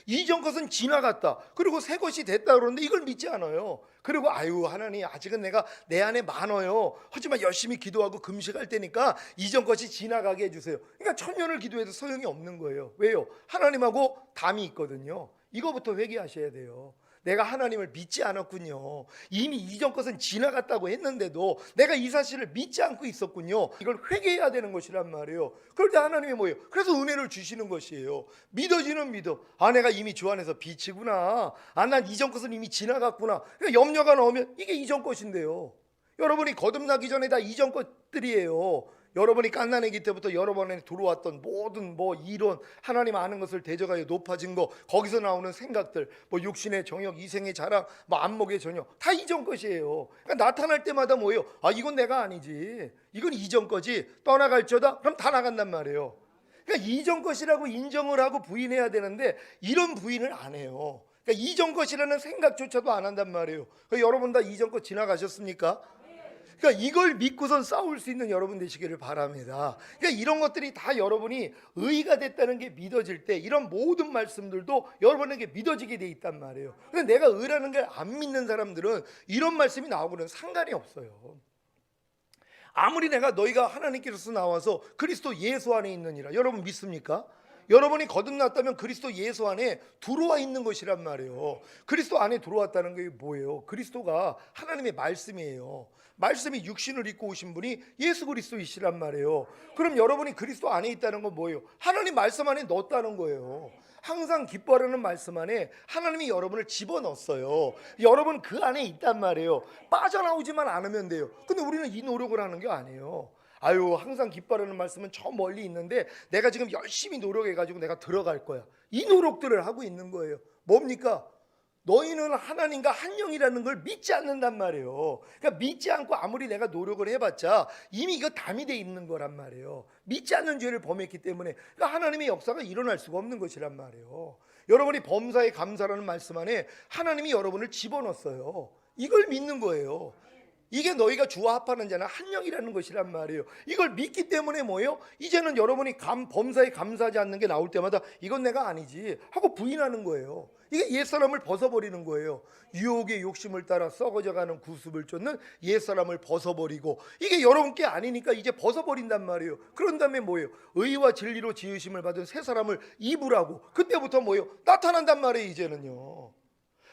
A: 이전 것은 지나갔다, 그리고 새 것이 됐다 그러는데 이걸 믿지 않아요. 그리고 아유 하나님, 아직은 내가 내 안에 많아요. 하지만 열심히 기도하고 금식할 테니까 이전 것이 지나가게 해주세요. 그러니까 천년을 기도해도 소용이 없는 거예요. 왜요? 하나님하고 담이 있거든요. 이거부터 회개하셔야 돼요. 내가 하나님을 믿지 않았군요. 이미 이전 것은 지나갔다고 했는데도 내가 이 사실을 믿지 않고 있었군요. 이걸 회개해야 되는 것이란 말이에요. 그럴 때 하나님이 뭐예요? 그래서 은혜를 주시는 것이에요. 믿어지는 믿어. 아, 내가 이미 주 안에서 빛이구나. 아, 난 이전 것은 이미 지나갔구나. 그러니까 염려가 나오면 이게 이전 것인데요. 여러분이 거듭나기 전에 다 이전 것들이에요. 여러분이 갓난아기 때부터 여러분에 들어왔던 모든 이론, 하나님 아는 것을 대적하여 높아진 거, 거기서 나오는 생각들, 육신의 정욕, 이생의 자랑, 안목의 전욕, 다 이전 것이에요. 그러니까 나타날 때마다 뭐예요? 아, 이건 내가 아니지, 이건 이전 거지, 떠나갈저다. 그럼 다 나간단 말이에요. 그러니까 이전 것이라고 인정을 하고 부인해야 되는데 이런 부인을 안 해요. 그러니까 이전 것이라는 생각조차도 안 한단 말이에요. 그러니까 여러분 다 이전 것 지나가셨습니까? 그러니까 이걸 믿고선 싸울 수 있는 여러분 되시기를 바랍니다. 그러니까 이런 것들이 다 여러분이 의가 됐다는 게 믿어질 때 이런 모든 말씀들도 여러분에게 믿어지게 돼 있단 말이에요. 근데 내가 의라는 걸 안 믿는 사람들은 이런 말씀이 나오고는 상관이 없어요. 아무리 내가 너희가 하나님께로서 나와서 그리스도 예수 안에 있느니라, 여러분 믿습니까? 여러분이 거듭났다면 그리스도 예수 안에 들어와 있는 것이란 말이에요. 그리스도 안에 들어왔다는 게 뭐예요? 그리스도가 하나님의 말씀이에요. 말씀이 육신을 입고 오신 분이 예수 그리스도이시란 말이에요. 그럼 여러분이 그리스도 안에 있다는 건 뭐예요? 하나님 말씀 안에 넣었다는 거예요. 항상 기뻐하라는 말씀 안에 하나님이 여러분을 집어넣었어요. 여러분 그 안에 있단 말이에요. 빠져나오지만 않으면 돼요. 근데 우리는 이 노력을 하는 게 아니에요. 아유, 항상 기뻐하라는 말씀은 저 멀리 있는데 내가 지금 열심히 노력해가지고 내가 들어갈 거야. 이 노력들을 하고 있는 거예요. 뭡니까? 너희는 하나님과 한 영이라는 걸 믿지 않는단 말이에요. 그러니까 믿지 않고 아무리 내가 노력을 해봤자 이미 이거 담이 돼 있는 거란 말이에요. 믿지 않는 죄를 범했기 때문에 그러니까 하나님의 역사가 일어날 수가 없는 것이란 말이에요. 여러분이 범사에 감사라는 말씀 안에 하나님이 여러분을 집어넣었어요. 이걸 믿는 거예요. 이게 너희가 주와 합하는 자는 한 영이라는 것이란 말이에요. 이걸 믿기 때문에 뭐예요? 이제는 여러분이 범사에 감사하지 않는 게 나올 때마다 이건 내가 아니지 하고 부인하는 거예요. 이게 옛사람을 벗어버리는 거예요. 유혹의 욕심을 따라 썩어져가는 구습을 쫓는 옛사람을 벗어버리고, 이게 여러분께 아니니까 이제 벗어버린단 말이에요. 그런 다음에 뭐예요? 의와 진리로 지으심을 받은 새 사람을 입으라고. 그때부터 뭐예요? 나타난단 말이에요. 이제는요.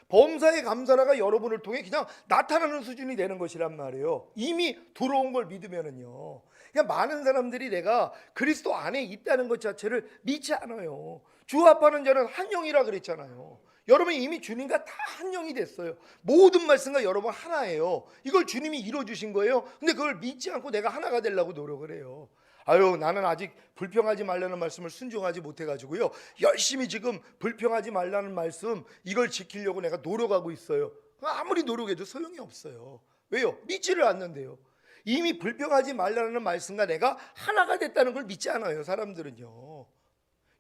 A: 범사의 감사라가 여러분을 통해 그냥 나타나는 수준이 되는 것이란 말이에요. 이미 들어온 걸 믿으면은요. 그냥 많은 사람들이 내가 그리스도 안에 있다는 것 자체를 믿지 않아요. 주 합하는 자는 한 영이라 그랬잖아요. 여러분이 이미 주님과 다 한 영이 됐어요. 모든 말씀과 여러분 하나예요. 이걸 주님이 이루어주신 거예요. 근데 그걸 믿지 않고 내가 하나가 되려고 노력을 해요. 아유, 나는 아직 불평하지 말라는 말씀을 순종하지 못해가지고요, 열심히 지금 불평하지 말라는 말씀 이걸 지키려고 내가 노력하고 있어요. 아무리 노력해도 소용이 없어요. 왜요? 믿지를 않는데요. 이미 불평하지 말라는 말씀과 내가 하나가 됐다는 걸 믿지 않아요. 사람들은요.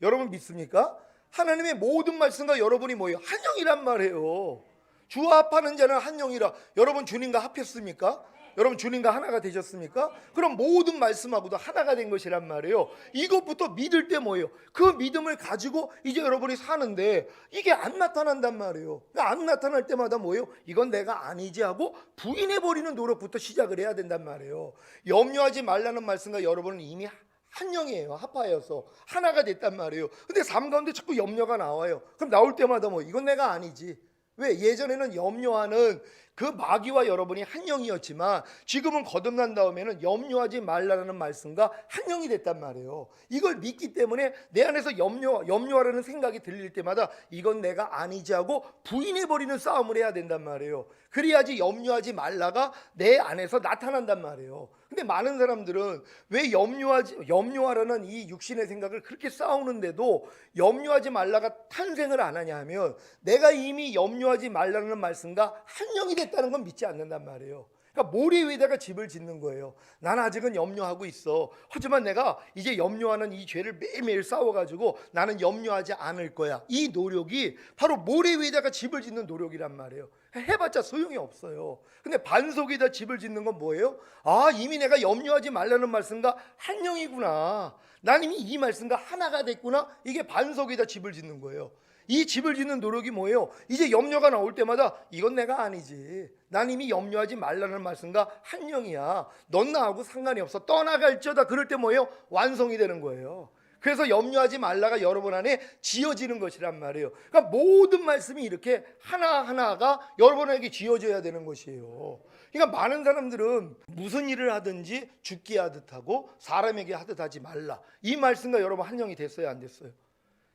A: 여러분 믿습니까? 하나님의 모든 말씀과 여러분이 뭐예요? 한 영이란 말이에요. 주와 합하는 자는 한 영이라. 여러분 주님과 합했습니까? 여러분 주님과 하나가 되셨습니까? 그럼 모든 말씀하고도 하나가 된 것이란 말이에요. 이것부터 믿을 때 뭐예요? 그 믿음을 가지고 이제 여러분이 사는데 이게 안 나타난단 말이에요. 안 나타날 때마다 뭐예요? 이건 내가 아니지 하고 부인해버리는 노력부터 시작을 해야 된단 말이에요. 염려하지 말라는 말씀과 여러분은 이미 한 영이에요. 합하여서 하나가 됐단 말이에요. 근데 삶 가운데 자꾸 염려가 나와요. 그럼 나올 때마다 이건 내가 아니지, 왜? 예전에는 염려하는 그 마귀와 여러분이 한 영이었지만 지금은 거듭난 다음에는 염려하지 말라는 말씀과 한 영이 됐단 말이에요. 이걸 믿기 때문에 내 안에서 염려하라는 생각이 들릴 때마다 이건 내가 아니지 하고 부인해버리는 싸움을 해야 된단 말이에요. 그래야지 염려하지 말라가 내 안에서 나타난단 말이에요. 근데 많은 사람들은 왜 염려하라는 이 육신의 생각을 그렇게 싸우는데도 염려하지 말라가 탄생을 안 하냐 하면 내가 이미 염려하지 말라는 말씀과 한 영이 됐다는 건 믿지 않는단 말이에요. 그러니까 모래 위에다가 집을 짓는 거예요. 난 아직은 염려하고 있어. 하지만 내가 이제 염려하는 이 죄를 매일매일 싸워가지고 나는 염려하지 않을 거야. 이 노력이 바로 모래 위에다가 집을 짓는 노력이란 말이에요. 해봤자 소용이 없어요. 근데 반석에다 집을 짓는 건 뭐예요? 아, 이미 내가 염려하지 말라는 말씀과 한 영이구나. 난 이미 이 말씀과 하나가 됐구나. 이게 반석에다 집을 짓는 거예요. 이 집을 짓는 노력이 뭐예요? 이제 염려가 나올 때마다 이건 내가 아니지. 난 이미 염려하지 말라는 말씀과 한 영이야. 넌 나하고 상관이 없어. 떠나갈지어다. 그럴 때 뭐예요? 완성이 되는 거예요. 그래서 염려하지 말라가 여러분 안에 지어지는 것이란 말이에요. 그러니까 모든 말씀이 이렇게 하나하나가 여러분에게 지어져야 되는 것이에요. 그러니까 많은 사람들은 무슨 일을 하든지 죽게 하듯 하고 사람에게 하듯 하지 말라. 이 말씀과 여러분 한 영이 됐어요, 안 됐어요?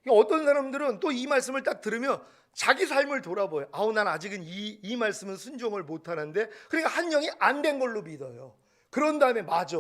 A: 어떤 사람들은 또 이 말씀을 딱 들으면 자기 삶을 돌아봐요. 아우, 난 아직은 이 말씀은 순종을 못하는데, 그러니까 한 영이 안 된 걸로 믿어요. 그런 다음에 맞아,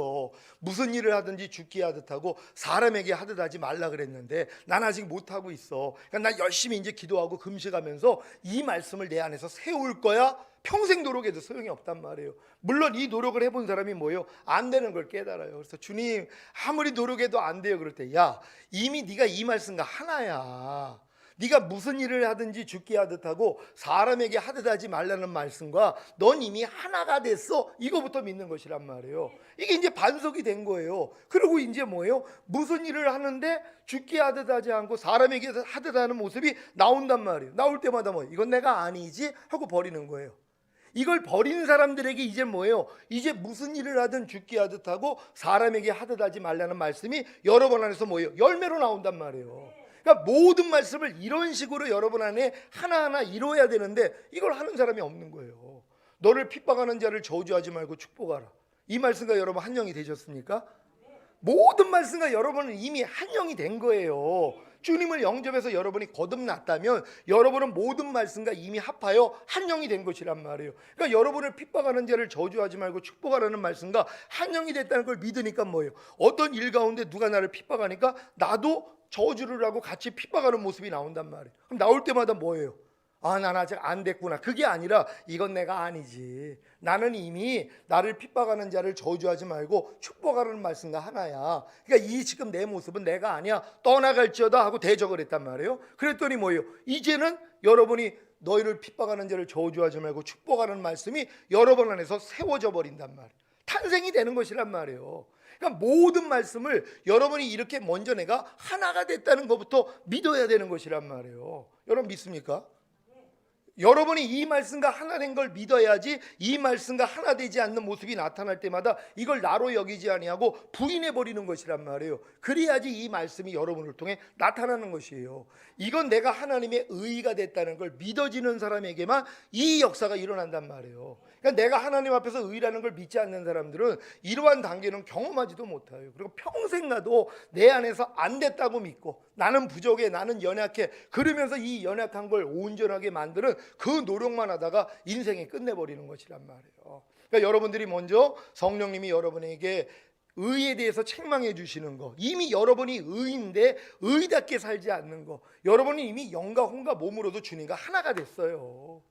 A: 무슨 일을 하든지 죽게 하듯 하고 사람에게 하듯 하지 말라 그랬는데 난 아직 못하고 있어. 그러니까 난 열심히 이제 기도하고 금식하면서 이 말씀을 내 안에서 세울 거야. 평생 노력해도 소용이 없단 말이에요. 물론 이 노력을 해본 사람이 뭐예요? 안 되는 걸 깨달아요. 그래서 주님, 아무리 노력해도 안 돼요. 그럴 때 야, 이미 네가 이 말씀과 하나야. 네가 무슨 일을 하든지 죽게 하듯 하고 사람에게 하듯 하지 말라는 말씀과 넌 이미 하나가 됐어. 이거부터 믿는 것이란 말이에요. 이게 이제 반석이 된 거예요. 그리고 이제 뭐예요? 무슨 일을 하는데 죽게 하듯 하지 않고 사람에게 하듯 하는 모습이 나온단 말이에요. 나올 때마다 뭐 이건 내가 아니지 하고 버리는 거예요. 이걸 버린 사람들에게 이제 뭐예요? 이제 무슨 일을 하든 죽게 하듯 하고 사람에게 하듯 하지 말라는 말씀이 여러분 안에서 뭐예요? 열매로 나온단 말이에요. 그러니까 모든 말씀을 이런 식으로 여러분 안에 하나하나 이루어야 되는데 이걸 하는 사람이 없는 거예요. 너를 핍박하는 자를 저주하지 말고 축복하라. 이 말씀과 여러분 한 영이 되셨습니까? 모든 말씀과 여러분은 이미 한 영이 된 거예요. 주님을 영접해서 여러분이 거듭났다면 여러분은 모든 말씀과 이미 합하여 한 영이 된 것이란 말이에요. 그러니까 여러분을 핍박하는 자를 저주하지 말고 축복하라는 말씀과 한 영이 됐다는 걸 믿으니까 뭐예요? 어떤 일 가운데 누가 나를 핍박하니까 나도 저주를 하고 같이 핍박하는 모습이 나온단 말이에요. 그럼 나올 때마다 뭐예요? 아, 난 아직 안 됐구나. 그게 아니라 이건 내가 아니지. 나는 이미 나를 핍박하는 자를 저주하지 말고 축복하라는 말씀과 하나야. 그러니까 이 지금 내 모습은 내가 아니야. 떠나갈지어다 하고 대적을 했단 말이에요. 그랬더니 뭐예요? 이제는 여러분이 너희를 핍박하는 자를 저주하지 말고 축복하라는 말씀이 여러분 안에서 세워져 버린단 말이에요. 탄생이 되는 것이란 말이에요. 그러니까 모든 말씀을 여러분이 이렇게 먼저 내가 하나가 됐다는 것부터 믿어야 되는 것이란 말이에요. 여러분 믿습니까? 여러분이 이 말씀과 하나 된 걸 믿어야지 이 말씀과 하나 되지 않는 모습이 나타날 때마다 이걸 나로 여기지 아니하고 부인해 버리는 것이란 말이에요. 그래야지 이 말씀이 여러분을 통해 나타나는 것이에요. 이건 내가 하나님의 의의가 됐다는 걸 믿어지는 사람에게만 이 역사가 일어난단 말이에요. 그러니까 내가 하나님 앞에서 의라는 걸 믿지 않는 사람들은 이러한 단계는 경험하지도 못해요. 그리고 평생 나도 내 안에서 안 됐다고 믿고 나는 부족해, 나는 연약해, 그러면서 이 연약한 걸 온전하게 만드는 그 노력만 하다가 인생이 끝내버리는 것이란 말이에요. 그러니까 여러분들이 먼저 성령님이 여러분에게 의에 대해서 책망해 주시는 거, 이미 여러분이 의인데 의답게 살지 않는 거, 여러분이 이미 영과 혼과 몸으로도 주님과 하나가 됐어요.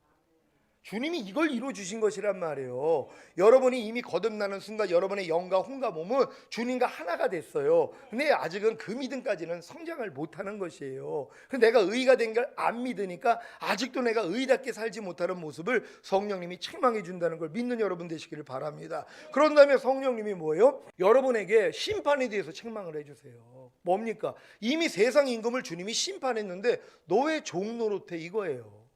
A: 주님이 이걸 이루어 주신 것이란 말이에요. 여러분이 이미 거듭나는 순간 여러분의 영과 혼과 몸은 주님과 하나가 됐어요. 근데 아직은 그 믿음까지는 성장을 못하는 것이에요. 근데 내가 의가 된 걸 안 믿으니까 아직도 내가 의답게 살지 못하는 모습을 성령님이 책망해 준다는 걸 믿는 여러분 되시기를 바랍니다. 그런 다음에 성령님이 뭐예요? 여러분에게 심판에 대해서 책망을 해주세요. 뭡니까? 이미 세상 임금을 주님이 심판했는데 너 왜 종 노릇해, 이거예요.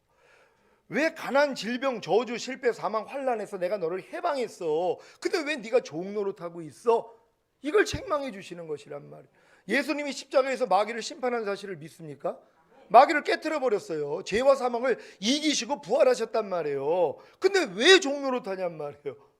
A: 왜 가난, 질병, 저주, 실패, 사망, 환난에서 내가 너를 해방했어. 근데 왜 네가 종 노릇하고 있어? 이걸 책망해 주시는 것이란 말이에요. 예수님이 십자가에서 마귀를 심판한 사실을 믿습니까? 마귀를 깨트려 버렸어요. 죄와 사망을 이기시고 부활하셨단 말이에요. 근데 왜 종로로 타냔 말이에요.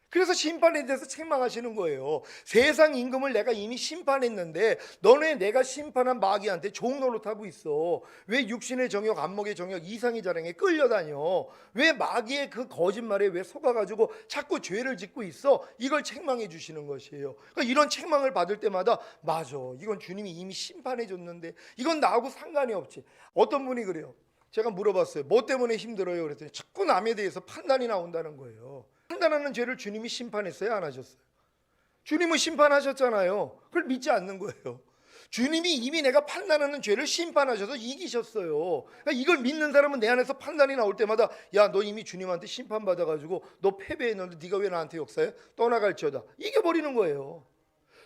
A: 그래서 심판에 대해서 책망하시는 거예요. 세상 임금을 내가 이미 심판했는데 너네 내가 심판한 마귀한테 종로로 타고 있어. 왜 육신의 정욕, 안목의 정욕, 이상의 자랑에 끌려다녀? 왜 마귀의 그 거짓말에 왜 속아가지고 자꾸 죄를 짓고 있어? 이걸 책망해 주시는 것이에요. 그러니까 이런 책망을 받을 때마다 맞아, 이건 주님이 이미 심판해 줬는데 이건 나하고 상관이 없지. 어떤 분이 그래요. 제가 물어봤어요. 뭐 때문에 힘들어요? 그랬더니 자꾸 남에 대해서 판단이 나온다는 거예요. 판단하는 죄를 주님이 심판했어요, 안 하셨어요? 주님은 심판하셨잖아요. 그걸 믿지 않는 거예요. 주님이 이미 내가 판단하는 죄를 심판하셔서 이기셨어요. 그러니까 이걸 믿는 사람은 내 안에서 판단이 나올 때마다 야, 너 이미 주님한테 심판받아가지고 너 패배했는데 네가 왜 나한테 역사해? 떠나갈지어다. 이겨버리는 거예요.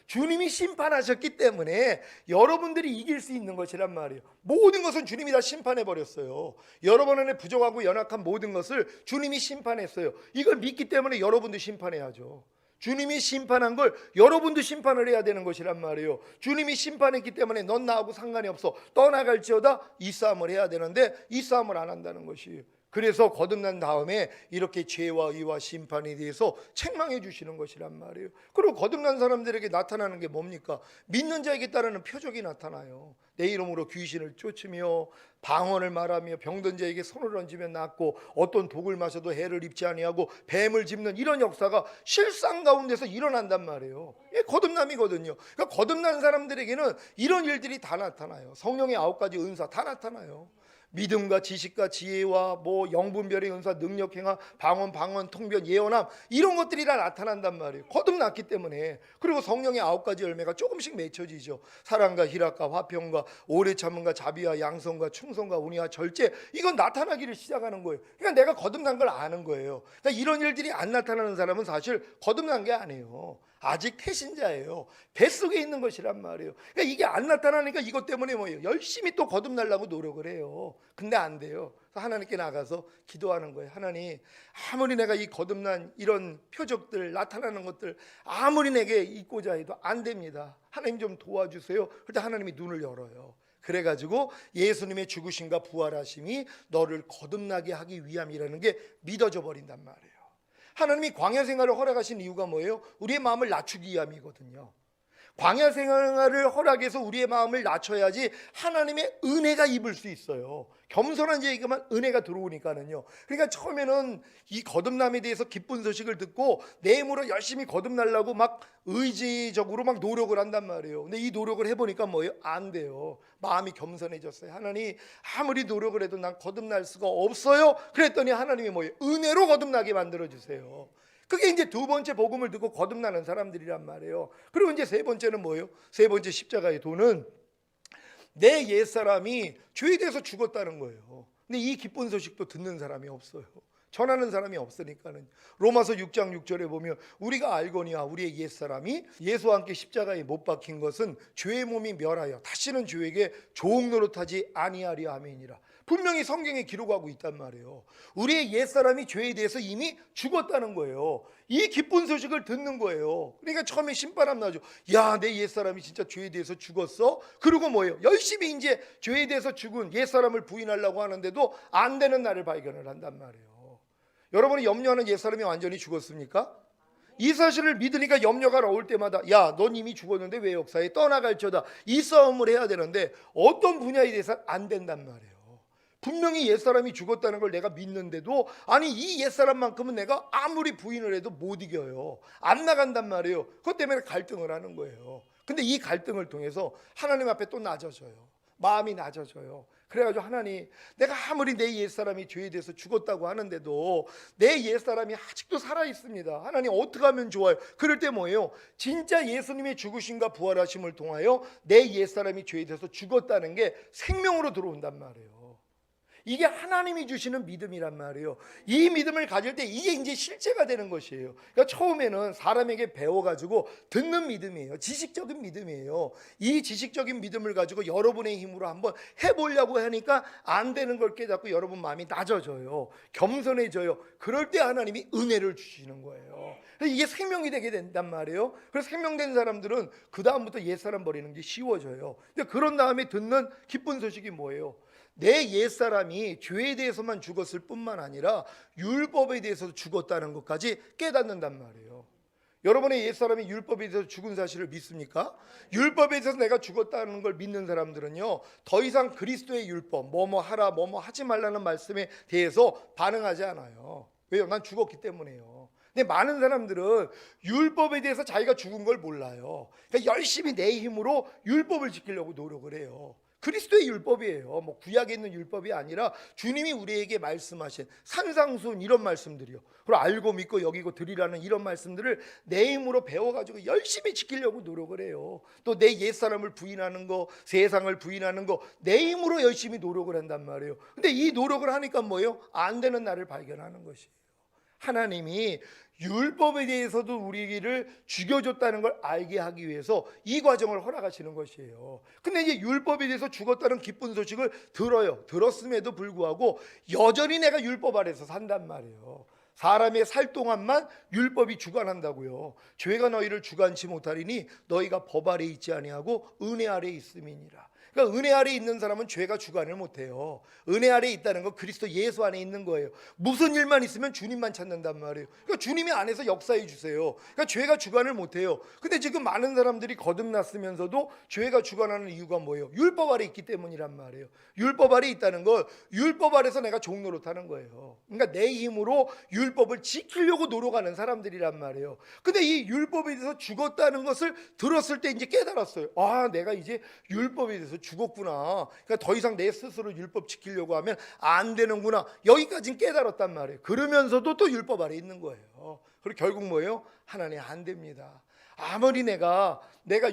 A: 주님이 심판하셨기 때문에 여러분들이 이길 수 있는 것이란 말이에요. 모든 것은 주님이 다 심판해버렸어요. 여러분 안에 부족하고 연약한 모든 것을 주님이 심판했어요. 이걸 믿기 때문에 여러분도 심판해야죠. 주님이 심판한 걸 여러분도 심판을 해야 되는 것이란 말이에요. 주님이 심판했기 때문에 넌 나하고 상관이 없어, 떠나갈지어다, 이 싸움을 해야 되는데 이 싸움을 안 한다는 것이에요. 그래서 거듭난 다음에 이렇게 죄와 의와 심판에 대해서 책망해 주시는 것이란 말이에요. 그리고 거듭난 사람들에게 나타나는 게 뭡니까? 믿는 자에게 따르는 표적이 나타나요. 내 이름으로 귀신을 쫓으며 방언을 말하며 병든 자에게 손을 얹으며 낫고 어떤 독을 마셔도 해를 입지 아니하고 뱀을 짚는 이런 역사가 실상 가운데서 일어난단 말이에요. 이게 거듭남이거든요. 그러니까 거듭난 사람들에게는 이런 일들이 다 나타나요. 성령의 9가지 은사 다 나타나요. 믿음과 지식과 지혜와 뭐 영분별의 은사, 능력 행하, 방언, 통변, 예언함, 이런 것들이 다 나타난단 말이에요. 거듭났기 때문에. 그리고 성령의 9가지 열매가 조금씩 맺혀지죠. 사랑과 희락과 화평과 오래 참음과 자비와 양성과 충성과 운이와 절제, 이건 나타나기를 시작하는 거예요. 그러니까 내가 거듭난 걸 아는 거예요. 그러니까 이런 일들이 안 나타나는 사람은 사실 거듭난 게 아니에요. 아직 태신자예요. 뱃속에 있는 것이란 말이에요. 그러니까 이게 안 나타나니까 이것 때문에 뭐예요? 열심히 또 거듭나려고 노력을 해요. 근데 안 돼요. 그래서 하나님께 나가서 기도하는 거예요. 하나님, 아무리 내가 이 거듭난 이런 표적들, 나타나는 것들 아무리 내게 있고자 해도 안 됩니다. 하나님 좀 도와주세요. 그때 하나님이 눈을 열어요. 그래가지고 예수님의 죽으심과 부활하심이 너를 거듭나게 하기 위함이라는 게 믿어져 버린단 말이에요. 하나님이 광야 생활을 허락하신 이유가 뭐예요? 우리의 마음을 낮추기 위함이거든요. 광야 생활을 허락해서 우리의 마음을 낮춰야지 하나님의 은혜가 입을 수 있어요. 겸손한 자에게만 은혜가 들어오니까는요. 그러니까 처음에는 이 거듭남에 대해서 기쁜 소식을 듣고 내 힘으로 열심히 거듭나려고 막 의지적으로 막 노력을 한단 말이에요. 근데 이 노력을 해보니까 뭐예요? 안 돼요. 마음이 겸손해졌어요. 하나님, 아무리 노력을 해도 난 거듭날 수가 없어요. 그랬더니 하나님이 뭐예요? 은혜로 거듭나게 만들어주세요. 그게 이제 두 번째 복음을 듣고 거듭나는 사람들이란 말이에요. 그리고 이제 세 번째는 뭐예요? 세 번째 십자가의 도는 내 옛사람이 죄에 대해서 죽었다는 거예요. 근데 이 기쁜 소식도 듣는 사람이 없어요. 전하는 사람이 없으니까는. 로마서 6장 6절에 보면 우리가 알거니와 우리의 옛사람이 예수와 함께 십자가에 못 박힌 것은 죄의 몸이 멸하여 다시는 죄에게 조옥 노릇하지 아니하리 아멘이라. 분명히 성경에 기록하고 있단 말이에요. 우리의 옛사람이 죄에 대해서 이미 죽었다는 거예요. 이 기쁜 소식을 듣는 거예요. 그러니까 처음에 신바람 나죠. 야, 내 옛사람이 진짜 죄에 대해서 죽었어? 그리고 뭐예요? 열심히 이제 죄에 대해서 죽은 옛사람을 부인하려고 하는데도 안 되는 날을 발견을 한단 말이에요. 여러분이 염려하는 옛사람이 완전히 죽었습니까? 이 사실을 믿으니까 염려가 나올 때마다 야, 넌 이미 죽었는데 왜 역사에 떠나갈지어다, 이 싸움을 해야 되는데 어떤 분야에 대해서는 안 된단 말이에요. 분명히 옛사람이 죽었다는 걸 내가 믿는데도 아니 이 옛사람만큼은 내가 아무리 부인을 해도 못 이겨요. 안 나간단 말이에요. 그것 때문에 갈등을 하는 거예요. 근데 이 갈등을 통해서 하나님 앞에 또 낮아져요. 마음이 낮아져요. 그래가지고 하나님, 내가 아무리 내 옛사람이 죄에 대해서 죽었다고 하는데도 내 옛사람이 아직도 살아있습니다. 하나님, 어떻게 하면 좋아요? 그럴 때 뭐예요? 진짜 예수님의 죽으심과 부활하심을 통하여 내 옛사람이 죄에 대해서 죽었다는 게 생명으로 들어온단 말이에요. 이게 하나님이 주시는 믿음이란 말이에요. 이 믿음을 가질 때 이게 이제 실제가 되는 것이에요. 그러니까 처음에는 사람에게 배워가지고 듣는 믿음이에요. 지식적인 믿음이에요. 이 지식적인 믿음을 가지고 여러분의 힘으로 한번 해보려고 하니까 안 되는 걸 깨닫고 여러분 마음이 낮아져요. 겸손해져요. 그럴 때 하나님이 은혜를 주시는 거예요. 이게 생명이 되게 된단 말이에요. 그래서 생명된 사람들은 그 다음부터 옛사람 버리는 게 쉬워져요. 근데 그런 다음에 듣는 기쁜 소식이 뭐예요? 내 옛사람이 죄에 대해서만 죽었을 뿐만 아니라 율법에 대해서도 죽었다는 것까지 깨닫는단 말이에요. 여러분의 옛사람이 율법에 대해서 죽은 사실을 믿습니까? 율법에 대해서 내가 죽었다는 걸 믿는 사람들은요, 더 이상 그리스도의 율법, 뭐뭐 하라, 뭐뭐 하지 말라는 말씀에 대해서 반응하지 않아요. 왜요? 난 죽었기 때문에요. 근데 많은 사람들은 율법에 대해서 자기가 죽은 걸 몰라요. 그러니까 열심히 내 힘으로 율법을 지키려고 노력을 해요. 그리스도의 율법이에요. 뭐 구약에 있는 율법이 아니라 주님이 우리에게 말씀하신 산상수훈 이런 말씀들이요. 그리고 알고 믿고 여기고 드리라는 이런 말씀들을 내 힘으로 배워가지고 열심히 지키려고 노력을 해요. 또 내 옛사람을 부인하는 거, 세상을 부인하는 거 내 힘으로 열심히 노력을 한단 말이에요. 근데 이 노력을 하니까 뭐예요? 안 되는 나를 발견하는 것이에요. 하나님이 율법에 대해서도 우리를 죽여줬다는 걸 알게 하기 위해서 이 과정을 허락하시는 것이에요. 근데 이제 율법에 대해서 죽었다는 기쁜 소식을 들어요. 들었음에도 불구하고 여전히 내가 율법 아래서 산단 말이에요. 사람의 살 동안만 율법이 주관한다고요. 죄가 너희를 주관치 못하리니 너희가 법 아래 있지 아니하고 은혜 아래 있음이니라. 그러니까 은혜 아래 있는 사람은 죄가 주관을 못해요. 은혜 아래 있다는 건 그리스도 예수 안에 있는 거예요. 무슨 일만 있으면 주님만 찾는단 말이에요. 그러니까 주님이 안에서 역사해 주세요. 그러니까 죄가 주관을 못해요. 근데 지금 많은 사람들이 거듭났으면서도 죄가 주관하는 이유가 뭐예요? 율법 아래 있기 때문이란 말이에요. 율법 아래 있다는 건 율법 아래서 내가 종노릇하는 거예요. 그러니까 내 힘으로 율법을 지키려고 노력하는 사람들이란 말이에요. 근데 이 율법에 대해서 죽었다는 것을 들었을 때 이제 깨달았어요. 아, 내가 이제 율법에 대해서 죽었구나. 그러니까 더 이상 내 스스로 율법 지키려고 하면 안 되는구나. 여기까지는 깨달았단 말이에요. 그러면서도 또 율법 아래 있는 거예요. 그리고 결국 뭐예요? 하나님 안 됩니다. 아무리 내가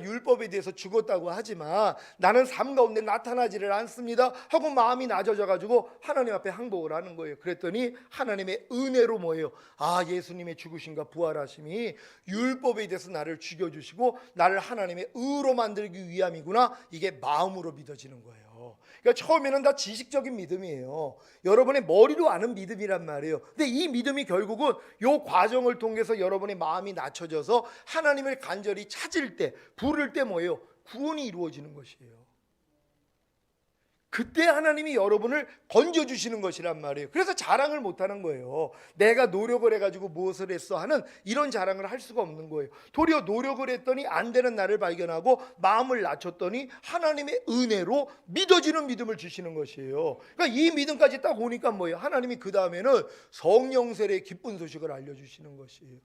A: 율법에 대해서 죽었다고 하지만 나는 삶 가운데 나타나지를 않습니다 하고 마음이 낮아져 가지고 하나님 앞에 항복을 하는 거예요. 그랬더니 하나님의 은혜로 뭐예요? 아, 예수님의 죽으심과 부활하심이 율법에 대해서 나를 죽여주시고 나를 하나님의 의로 만들기 위함이구나. 이게 마음으로 믿어지는 거예요. 그러니까 처음에는 다 지식적인 믿음이에요. 여러분의 머리로 아는 믿음이란 말이에요. 근데 이 믿음이 결국은 이 과정을 통해서 여러분의 마음이 낮춰져서 하나님을 간절히 찾을 때, 부를 때 뭐예요? 구원이 이루어지는 것이에요. 그때 하나님이 여러분을 건져주시는 것이란 말이에요. 그래서 자랑을 못하는 거예요. 내가 노력을 해가지고 무엇을 했어 하는 이런 자랑을 할 수가 없는 거예요. 도리어 노력을 했더니 안 되는 나를 발견하고 마음을 낮췄더니 하나님의 은혜로 믿어지는 믿음을 주시는 것이에요. 그러니까 이 믿음까지 딱 오니까 뭐예요? 하나님이 그 다음에는 성령 세례의 기쁜 소식을 알려주시는 것이에요.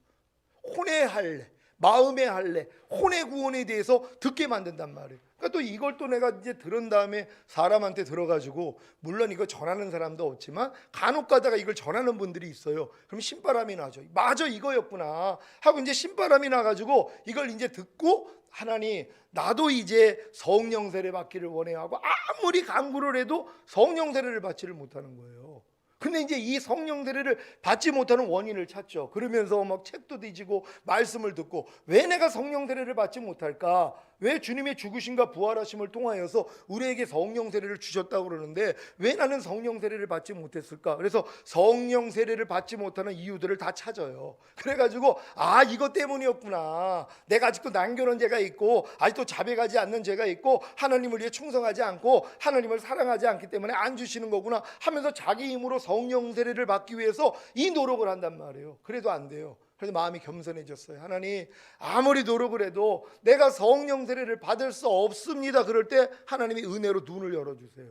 A: 혼의 할례, 마음의 할례, 혼의 구원에 대해서 듣게 만든단 말이에요. 그러니까 또 이걸 또 내가 이제 들은 다음에 사람한테 들어가지고, 물론 이거 전하는 사람도 없지만 간혹 가다가 이걸 전하는 분들이 있어요. 그럼 신바람이 나죠. 맞아, 이거였구나 하고 이제 신바람이 나가지고 이걸 이제 듣고, 하나님 나도 이제 성령 세례 받기를 원해요 하고 아무리 간구를 해도 성령 세례를 받지를 못하는 거예요. 근데 이제 이 성령 세례를 받지 못하는 원인을 찾죠. 그러면서 막 책도 뒤지고 말씀을 듣고, 왜 내가 성령 세례를 받지 못할까? 왜 주님의 죽으심과 부활하심을 통하여서 우리에게 성령 세례를 주셨다고 그러는데 왜 나는 성령 세례를 받지 못했을까? 그래서 성령 세례를 받지 못하는 이유들을 다 찾아요. 그래가지고 아, 이것 때문이었구나. 내가 아직도 남겨놓은 죄가 있고, 아직도 자백하지 않는 죄가 있고, 하나님을 위해 충성하지 않고 하나님을 사랑하지 않기 때문에 안 주시는 거구나 하면서 자기 힘으로 성령 세례를 받기 위해서 이 노력을 한단 말이에요. 그래도 안 돼요. 그래서 마음이 겸손해졌어요. 하나님, 아무리 노력을 해도 내가 성령 세례를 받을 수 없습니다. 그럴 때 하나님이 은혜로 눈을 열어주세요.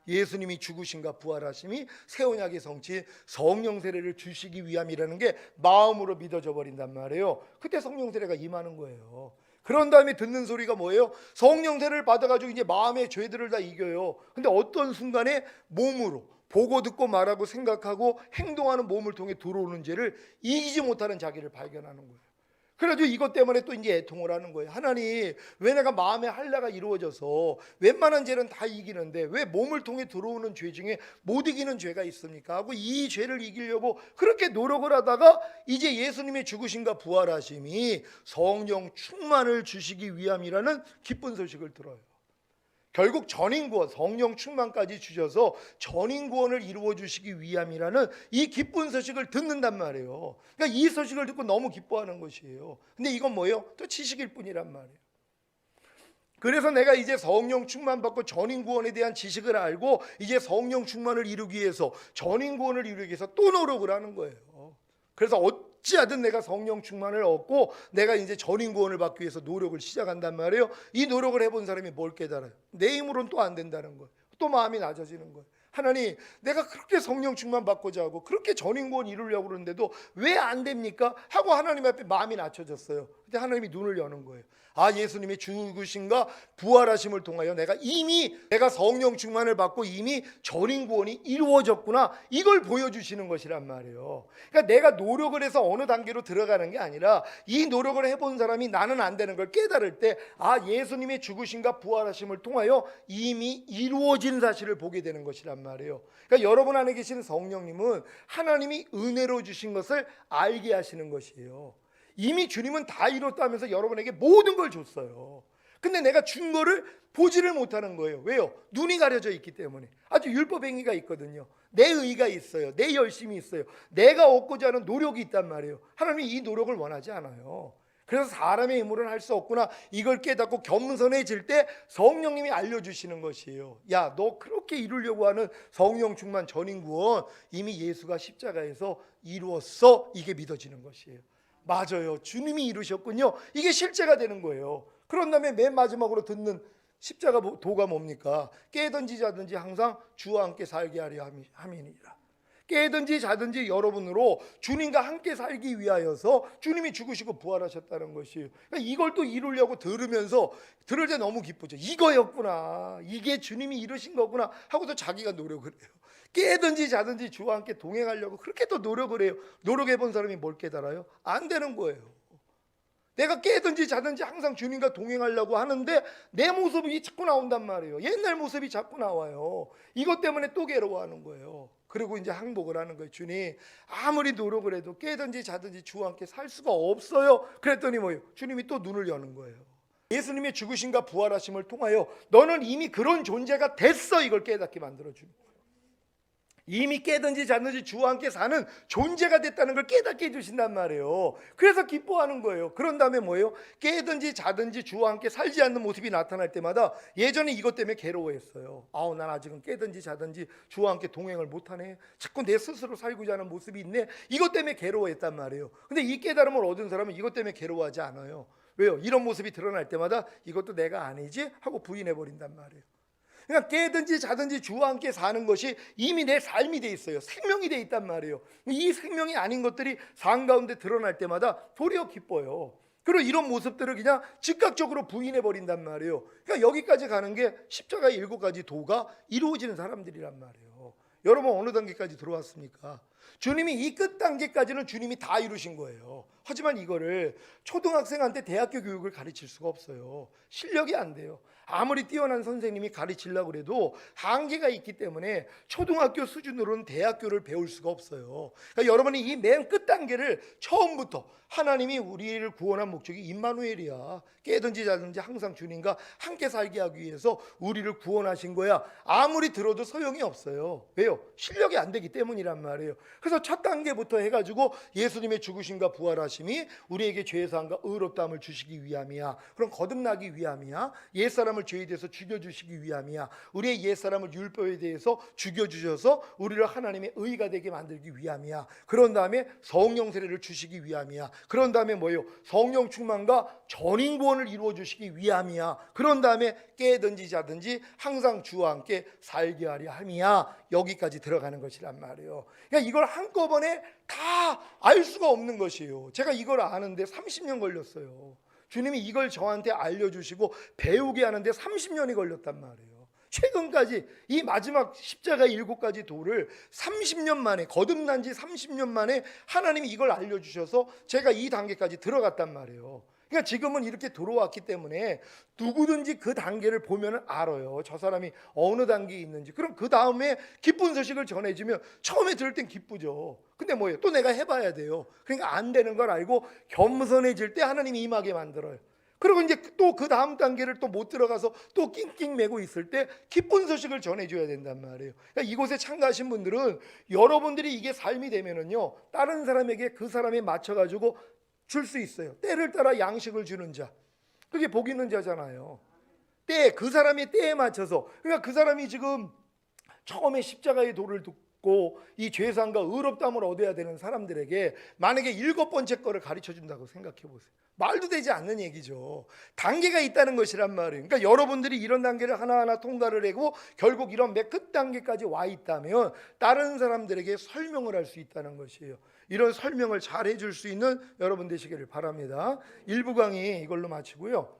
A: 예수님이 죽으심과 부활하심이 새 언약의 성취, 성령 세례를 주시기 위함이라는 게 마음으로 믿어져 버린단 말이에요. 그때 성령 세례가 임하는 거예요. 그런 다음에 듣는 소리가 뭐예요? 성령 세례를 받아가지고 이제 마음의 죄들을 다 이겨요. 근데 어떤 순간에 몸으로 보고 듣고 말하고 생각하고 행동하는 몸을 통해 들어오는 죄를 이기지 못하는 자기를 발견하는 거예요. 그래가지고 이것 때문에 또 이제 애통을 하는 거예요. 하나님, 왜 내가 마음의 할례가 이루어져서 웬만한 죄는 다 이기는데 왜 몸을 통해 들어오는 죄 중에 못 이기는 죄가 있습니까? 하고 이 죄를 이기려고 그렇게 노력을 하다가 이제 예수님의 죽으심과 부활하심이 성령 충만을 주시기 위함이라는 기쁜 소식을 들어요. 결국 전인구원, 성령 충만까지 주셔서 전인구원을 이루어 주시기 위함이라는 이 기쁜 소식을 듣는단 말이에요. 그러니까 이 소식을 듣고 너무 기뻐하는 것이에요. 근데 이건 뭐예요? 또 지식일 뿐이란 말이에요. 그래서 내가 이제 성령 충만 받고 전인구원에 대한 지식을 알고 이제 성령 충만을 이루기 위해서, 전인구원을 이루기 위해서 또 노력을 하는 거예요. 그래서 어찌하든 내가 성령 충만을 얻고 내가 이제 전인구원을 받기 위해서 노력을 시작한단 말이에요. 이 노력을 해본 사람이 뭘 깨달아요? 내 힘으로는 또 안 된다는 거예요. 또 마음이 낮아지는 거예요. 하나님, 내가 그렇게 성령 충만 받고자 하고 그렇게 전인구원 이루려고 그러는데도 왜 안 됩니까? 하고 하나님 앞에 마음이 낮춰졌어요. 근데 하나님이 눈을 여는 거예요. 아, 예수님의 죽으심과 부활하심을 통하여 내가 성령 충만을 받고 이미 전인구원이 이루어졌구나, 이걸 보여주시는 것이란 말이에요. 그러니까 내가 노력을 해서 어느 단계로 들어가는 게 아니라 이 노력을 해본 사람이 나는 안 되는 걸 깨달을 때, 아, 예수님의 죽으심과 부활하심을 통하여 이미 이루어진 사실을 보게 되는 것이란 말이에요. 그러니까 여러분 안에 계시는 성령님은 하나님이 은혜로 주신 것을 알게 하시는 것이에요. 이미 주님은 다 이뤘다면서 여러분에게 모든 걸 줬어요. 근데 내가 준 거를 보지를 못하는 거예요. 왜요? 눈이 가려져 있기 때문에. 아주 율법행위가 있거든요. 내 의가 있어요. 내 열심이 있어요. 내가 얻고자 하는 노력이 있단 말이에요. 하나님이 이 노력을 원하지 않아요. 그래서 사람의 힘으로는 할 수 없구나, 이걸 깨닫고 겸손해질 때 성령님이 알려주시는 것이에요. 야, 너 그렇게 이루려고 하는 성령 충만 전인구원 이미 예수가 십자가에서 이루었어. 이게 믿어지는 것이에요. 맞아요, 주님이 이루셨군요. 이게 실제가 되는 거예요. 그런 다음에 맨 마지막으로 듣는 십자가 도가 뭡니까? 깨든지 자든지 항상 주와 함께 살게 하려 함이니라. 깨든지 자든지 여러분으로 주님과 함께 살기 위하여서 주님이 죽으시고 부활하셨다는 것이에요. 그러니까 이걸 또 이루려고 들으면서 들을 때 너무 기쁘죠. 이거였구나, 이게 주님이 이루신 거구나 하고도 자기가 노력을 해요. 깨든지 자든지 주와 함께 동행하려고 그렇게 또 노력을 해요. 노력해 본 사람이 뭘 깨달아요? 안 되는 거예요. 내가 깨든지 자든지 항상 주님과 동행하려고 하는데 내 모습이 자꾸 나온단 말이에요. 옛날 모습이 자꾸 나와요. 이것 때문에 또 괴로워하는 거예요. 그리고 이제 항복을 하는 거예요. 주님, 아무리 노력을 해도 깨든지 자든지 주와 함께 살 수가 없어요. 그랬더니 뭐예요? 주님이 또 눈을 여는 거예요. 예수님의 죽으심과 부활하심을 통하여 너는 이미 그런 존재가 됐어, 이걸 깨닫게 만들어주는 거예요. 이미 깨든지 자든지 주와 함께 사는 존재가 됐다는 걸 깨닫게 해주신단 말이에요. 그래서 기뻐하는 거예요. 그런 다음에 뭐예요? 깨든지 자든지 주와 함께 살지 않는 모습이 나타날 때마다 예전에 이것 때문에 괴로워했어요. 아우, 난 아직은 깨든지 자든지 주와 함께 동행을 못하네, 자꾸 내 스스로 살고자 하는 모습이 있네, 이것 때문에 괴로워했단 말이에요. 근데 이 깨달음을 얻은 사람은 이것 때문에 괴로워하지 않아요. 왜요? 이런 모습이 드러날 때마다 이것도 내가 아니지 하고 부인해버린단 말이에요. 그러니까 깨든지 자든지 주와 함께 사는 것이 이미 내 삶이 돼 있어요. 생명이 돼 있단 말이에요. 이 생명이 아닌 것들이 삶 가운데 드러날 때마다 도리어 기뻐요. 그리고 이런 모습들을 그냥 즉각적으로 부인해 버린단 말이에요. 그러니까 여기까지 가는 게 십자가의 7가지 도가 이루어지는 사람들이란 말이에요. 여러분, 어느 단계까지 들어왔습니까? 주님이 이 끝 단계까지는 주님이 다 이루신 거예요. 하지만 이거를 초등학생한테 대학교 교육을 가르칠 수가 없어요. 실력이 안 돼요. 아무리 뛰어난 선생님이 가르치려고 해도 한계가 있기 때문에 초등학교 수준으로는 대학교를 배울 수가 없어요. 그러니까 여러분이 이 맨 끝 단계를 처음부터, 하나님이 우리를 구원한 목적이 임마누엘이야, 깨든지 자든지 항상 주님과 함께 살게 하기 위해서 우리를 구원하신 거야, 아무리 들어도 소용이 없어요. 왜요? 실력이 안 되기 때문이란 말이에요. 그래서 첫 단계부터 해가지고 예수님의 죽으심과 부활하심이 우리에게 죄사함과 의롭다함을 주시기 위함이야, 그럼 거듭나기 위함이야, 옛사람을 죄에 대해서 죽여주시기 위함이야, 우리의 옛사람을 율법에 대해서 죽여주셔서 우리를 하나님의 의가 되게 만들기 위함이야, 그런 다음에 성령 세례를 주시기 위함이야, 그런 다음에 뭐예요? 성령 충만과 전인구원을 이루어 주시기 위함이야, 그런 다음에 깨든지 자든지 항상 주와 함께 살게 하려 함이야. 여기까지 들어가는 것이란 말이에요. 그러니까 이걸 한꺼번에 다 알 수가 없는 것이에요. 제가 이걸 아는데 30년 걸렸어요. 주님이 이걸 저한테 알려주시고 배우게 하는데 30년이 걸렸단 말이에요. 최근까지 이 마지막 십자가 7가지 도를 30년 만에, 거듭난 지 30년 만에 하나님이 이걸 알려주셔서 제가 이 단계까지 들어갔단 말이에요. 그러니까 지금은 이렇게 들어왔기 때문에 누구든지 그 단계를 보면 알아요. 저 사람이 어느 단계에 있는지. 그럼 그 다음에 기쁜 소식을 전해주면 처음에 들을 땐 기쁘죠. 근데 뭐예요? 또 내가 해봐야 돼요. 그러니까 안 되는 걸 알고 겸손해질 때 하나님이 임하게 만들어요. 그리고 이제 또 그 다음 단계를 또 못 들어가서 또 낑낑 매고 있을 때 기쁜 소식을 전해줘야 된단 말이에요. 그러니까 이곳에 참가하신 분들은 여러분들이 이게 삶이 되면은요, 다른 사람에게 그 사람에 맞춰가지고 줄 수 있어요. 때를 따라 양식을 주는 자, 그게 복 있는 자잖아요. 그 사람의 때에 맞춰서. 그러니까 그 사람이 지금 처음에 십자가의 도를 듣고 이 죄상과 의롭다함을 얻어야 되는 사람들에게 만약에 7번째 거를 가르쳐 준다고 생각해 보세요. 말도 되지 않는 얘기죠. 단계가 있다는 것이란 말이에요. 그러니까 여러분들이 이런 단계를 하나하나 통과를 하고 결국 이런 맨 끝 단계까지 와 있다면 다른 사람들에게 설명을 할 수 있다는 것이에요. 이런 설명을 잘 해줄 수 있는 여러분 되시기를 바랍니다. 1부 강의 이걸로 마치고요.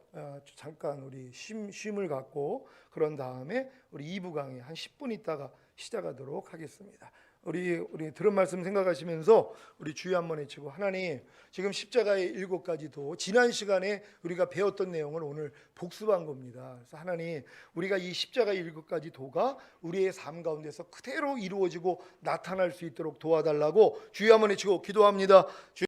A: 잠깐 우리 쉼을 갖고 그런 다음에 우리 2부 강의 한 10분 있다가 시작하도록 하겠습니다. 우리 들은 말씀 생각하시면서 우리 주여 한번 외치고, 하나님, 지금 십자가의 7가지도 지난 시간에 우리가 배웠던 내용을 오늘 복습한 겁니다. 그래서 하나님, 우리가 이 십자가의 7가지 도가 우리의 삶 가운데서 그대로 이루어지고 나타날 수 있도록 도와달라고 주여 한번 외치고 기도합니다.